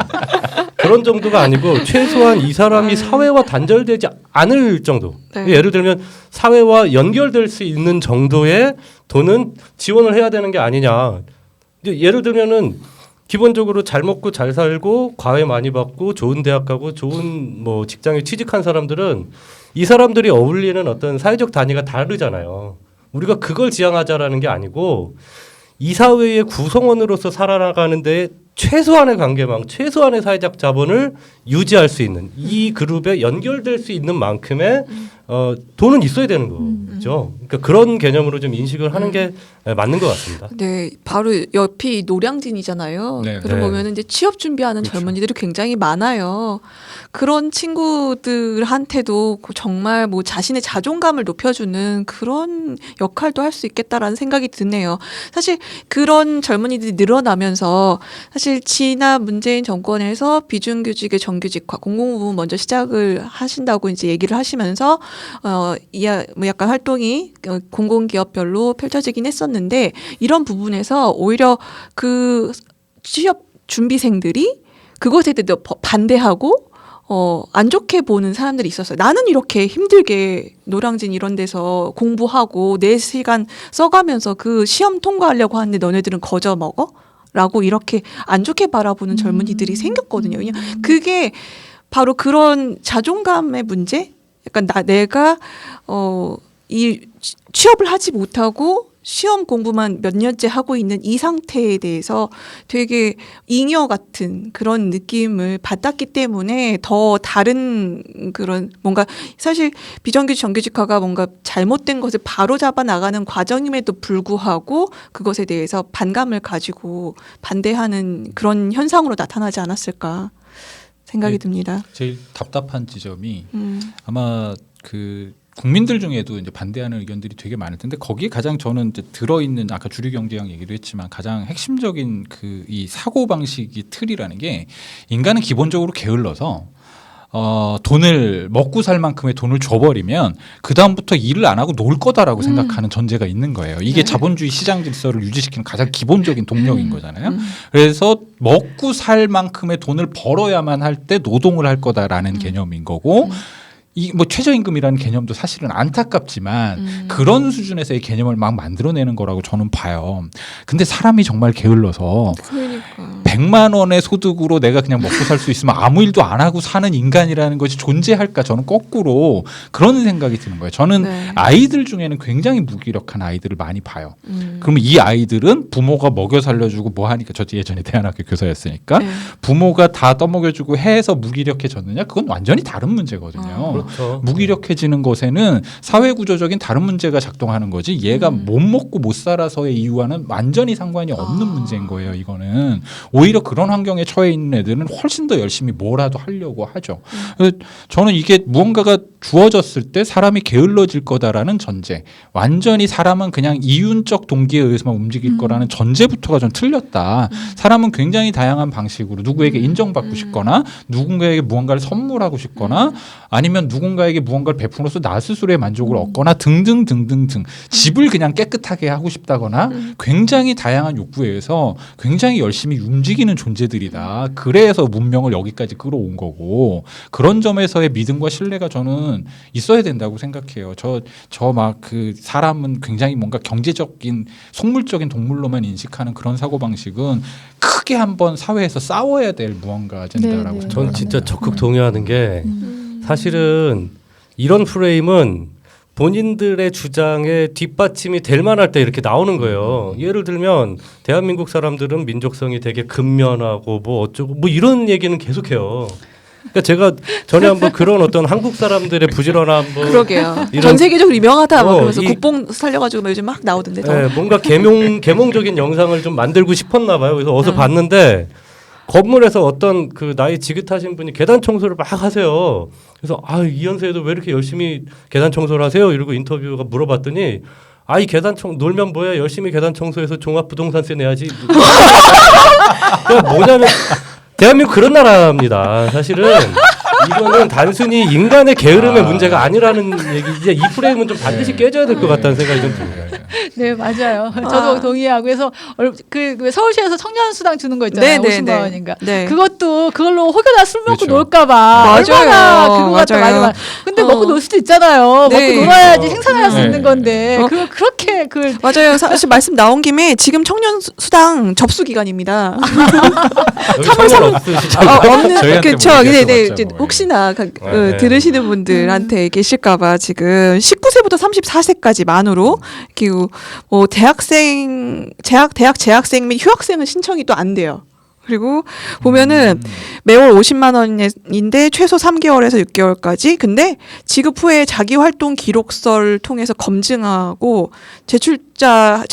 그런 정도가 아니고 최소한 이 사람이 사회와 단절되지 않을 정도. 네. 예를 들면 사회와 연결될 수 있는 정도의 돈은 지원을 해야 되는 게 아니냐. 예를 들면은 기본적으로 잘 먹고 잘 살고 과외 많이 받고 좋은 대학 가고 좋은 뭐 직장에 취직한 사람들은 이 사람들이 어울리는 어떤 사회적 단위가 다르잖아요. 우리가 그걸 지향하자라는 게 아니고 이 사회의 구성원으로서 살아나가는데 최소한의 관계망, 최소한의 사회적 자본을 유지할 수 있는 이 그룹에 연결될 수 있는 만큼의 돈은 있어야 되는 거죠. 그러니까 그런 개념으로 좀 인식을 하는 게 맞는 것 같습니다. 네, 바로 옆이 노량진이잖아요. 네. 그러고 네. 보면은 이제 취업 준비하는 그렇죠. 젊은이들이 굉장히 많아요. 그런 친구들한테도 정말 뭐 자신의 자존감을 높여주는 그런 역할도 할 수 있겠다라는 생각이 드네요. 사실 그런 젊은이들이 늘어나면서 사실 지난 문재인 정권에서 비정규직의 정규직화, 공공부문 먼저 시작을 하신다고 이제 얘기를 하시면서 뭐 약간 활동이 공공기업별로 펼쳐지긴 했었는데 이런 부분에서 오히려 그 취업 준비생들이 그것에 대해 반대하고 안 좋게 보는 사람들이 있었어요. 나는 이렇게 힘들게 노량진 이런 데서 공부하고 4시간 써가면서 그 시험 통과하려고 하는데 너네들은 거저 먹어? 라고 이렇게 안 좋게 바라보는 젊은이들이 생겼거든요. 왜냐면 그게 바로 그런 자존감의 문제? 약간 내가 이 취업을 하지 못하고 시험 공부만 몇 년째 하고 있는 이 상태에 대해서 되게 잉여 같은 그런 느낌을 받았기 때문에 더 다른 그런 뭔가 사실 비정규직 정규직화가 뭔가 잘못된 것을 바로잡아 나가는 과정임에도 불구하고 그것에 대해서 반감을 가지고 반대하는 그런 현상으로 나타나지 않았을까 생각이 네. 듭니다. 제일 답답한 지점이 아마 그 국민들 중에도 이제 반대하는 의견들이 되게 많을 텐데 거기에 가장 저는 이제 들어있는 아까 주류경제학 얘기도 했지만 가장 핵심적인 그 이 사고 방식이 틀이라는 게 인간은 기본적으로 게을러서 돈을 먹고 살 만큼의 돈을 줘버리면 그 다음부터 일을 안 하고 놀 거다라고 생각하는 전제가 있는 거예요. 이게 자본주의 시장 질서를 유지시키는 가장 기본적인 동력인 거잖아요. 그래서 먹고 살 만큼의 돈을 벌어야만 할 때 노동을 할 거다라는 개념인 거고. 이 뭐 최저임금이라는 개념도 사실은 안타깝지만 그런 수준에서의 개념을 막 만들어내는 거라고 저는 봐요. 근데 사람이 정말 게을러서 그러니까. 100만 원의 소득으로 내가 그냥 먹고 살 수 있으면 아무 일도 안 하고 사는 인간이라는 것이 존재할까? 저는 거꾸로 그런 생각이 드는 거예요. 저는 네. 아이들 중에는 굉장히 무기력한 아이들을 많이 봐요. 그러면 이 아이들은 부모가 먹여 살려주고 뭐 하니까 저 예전에 대안학교 교사였으니까 네. 부모가 다 떠먹여주고 해서 무기력해졌느냐? 그건 완전히 다른 문제거든요. 그렇죠. 무기력해지는 것에는 사회구조적인 다른 문제가 작동하는 거지 얘가 못 먹고 못 살아서의 이유와는 완전히 상관이 없는 문제인 거예요. 이거는 오히려 그런 환경에 처해 있는 애들은 훨씬 더 열심히 뭐라도 하려고 하죠. 그래서 저는 이게 무언가가 주어졌을 때 사람이 게을러질 거다라는 전제, 완전히 사람은 그냥 이윤적 동기에 의해서만 움직일 거라는 전제부터가 좀 틀렸다. 사람은 굉장히 다양한 방식으로 누구에게 인정받고 싶거나 누군가에게 무언가를 선물하고 싶거나 아니면 누군가에게 무언가를 베풀어서 나 스스로의 만족을 얻거나 등등등등등 집을 그냥 깨끗하게 하고 싶다거나 굉장히 다양한 욕구에 의해서 굉장히 열심히 움직이는 존재들이다. 그래서 문명을 여기까지 끌어온 거고 그런 점에서의 믿음과 신뢰가 저는 있어야 된다고 생각해요. 저 막 그 사람은 굉장히 뭔가 경제적인 속물적인 동물로만 인식하는 그런 사고 방식은 크게 한번 사회에서 싸워야 될 무언가 아젠다라고 네, 네. 생각합니다. 전 진짜 적극 동의하는 게 사실은 이런 프레임은 본인들의 주장에 뒷받침이 될 만할 때 이렇게 나오는 거예요. 예를 들면 대한민국 사람들은 민족성이 되게 근면하고 뭐 어쩌고 뭐 이런 얘기는 계속해요. 그러니까 제가 전에 한번 그런 어떤 한국 사람들의 부지런함 뭐 그러게요. 이런- 전 세계적으로 유명하다 막 그러면서 이- 국뽕 살려가지고 막 요즘 막 나오던데. 더. 예, 뭔가 계몽적인 영상을 좀 만들고 싶었나 봐요. 그래서 어디서 봤는데 건물에서 어떤 그 나이 지긋하신 분이 계단 청소를 막 하세요. 그래서 이 연세에도 왜 이렇게 열심히 계단 청소를 하세요? 이러고 인터뷰가 물어봤더니 이 계단 놀면 뭐야? 열심히 계단 청소해서 종합부동산세 내야지. 그러니까 뭐냐면 대한민국 그런 나라입니다. 사실은 이거는 단순히 인간의 게으름의 문제가 아니라는 얘기. 이제 이 프레임은 좀 반드시 깨져야 될 것 같다는 생각이 좀 듭니다. 네, 맞아요. 저도 동의하고 그래서 그 서울시에서 청년 수당 주는 거 있잖아요. 네, 네, 50만 네. 원인가. 네. 그것도 그걸로 혹여나 술 먹고 그렇죠. 놀까 봐 맞아요. 얼마나 그거 갖다 맞아요. 많이 근데 먹고 놀 수도 있잖아요. 네. 먹고 놀아야지 생산할 수 네. 있는 건데 어. 그걸 그렇게 맞아요. 사실 말씀 나온 김에 지금 청년 수당 접수 기간입니다. 여기 청년 없으시죠? 없는 저희한테 그렇죠. 뭐 네, 네. 얘기하셔봤죠, 이제 뭐. 혹시나 네. 들으시는 분들한테 계실까봐 지금 19세부터 34세까지 만으로 그리고 뭐 대학 재학생 및 휴학생은 신청이 또 안 돼요. 그리고 보면은 매월 50만 원인데 최소 3개월에서 6개월까지. 근데 지급 후에 자기 활동 기록서를 통해서 검증하고 제출한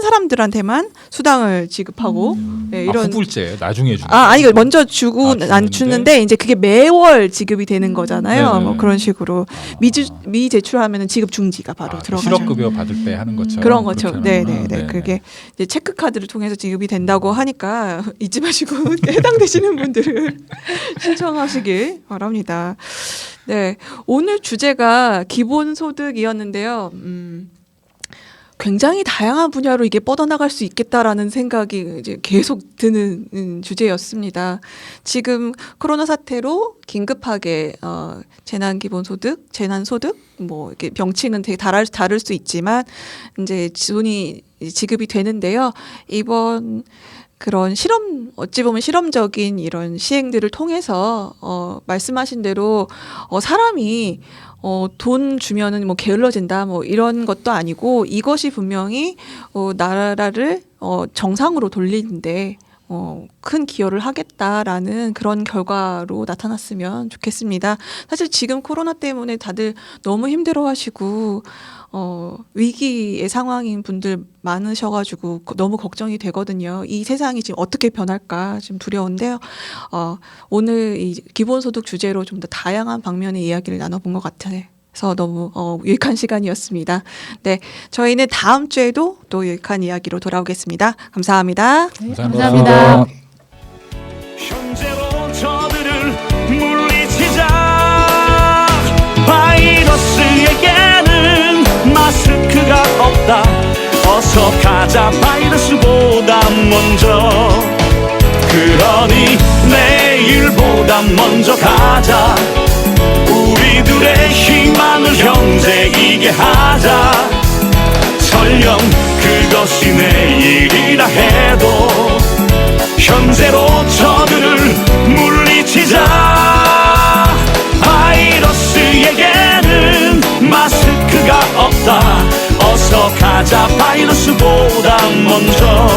사람들한테만 수당을 지급하고 네, 이런 후불제 나중에 주는 아니 이거 먼저 주고 주는데? 안 주는데 이제 그게 매월 지급이 되는 거잖아요. 네네. 뭐 그런 식으로 미제출하면은 지급 중지가 바로 들어가죠. 실업급여 받을 때 하는 것처럼 그런 거죠. 그렇게 네, 하는구나. 네, 네. 네네. 그게 이제 체크 카드를 통해서 지급이 된다고 하니까 잊지 마시고 해당되시는 분들은 신청하시길 바랍니다. 네, 오늘 주제가 기본소득이었는데요. 굉장히 다양한 분야로 이게 뻗어나갈 수 있겠다라는 생각이 이제 계속 드는 주제였습니다. 지금 코로나 사태로 긴급하게 재난기본소득, 재난소득, 뭐 이렇게 명칭은 되게 다를 수 있지만 이제 돈이 지급이 되는데요. 이번 그런 어찌 보면 실험적인 이런 시행들을 통해서 말씀하신 대로 사람이 돈 주면은 뭐 게을러진다 뭐 이런 것도 아니고 이것이 분명히 나라를 정상으로 돌리는데 큰 기여를 하겠다라는 그런 결과로 나타났으면 좋겠습니다. 사실 지금 코로나 때문에 다들 너무 힘들어하시고 위기의 상황인 분들 많으셔가지고 너무 걱정이 되거든요. 이 세상이 지금 어떻게 변할까 좀 두려운데요. 오늘 이 기본소득 주제로 좀 더 다양한 방면의 이야기를 나눠본 것 같아요. 그래서 너무 유익한 시간이었습니다. 네, 저희는 다음 주에도 또 유익한 이야기로 돌아오겠습니다. 감사합니다. 감사합니다. 현재로 저들을 물리치자 가자 바이러스보다 먼저. 그러니 내일보다 먼저 가자. 우리들의 희망을 형제이게 하자. 설령 그것이 내일이라 해도 현재로 저들을 물리치자. 바이러스에게는 마스크가 없다. 어서 가자 바이러스보다 먼저.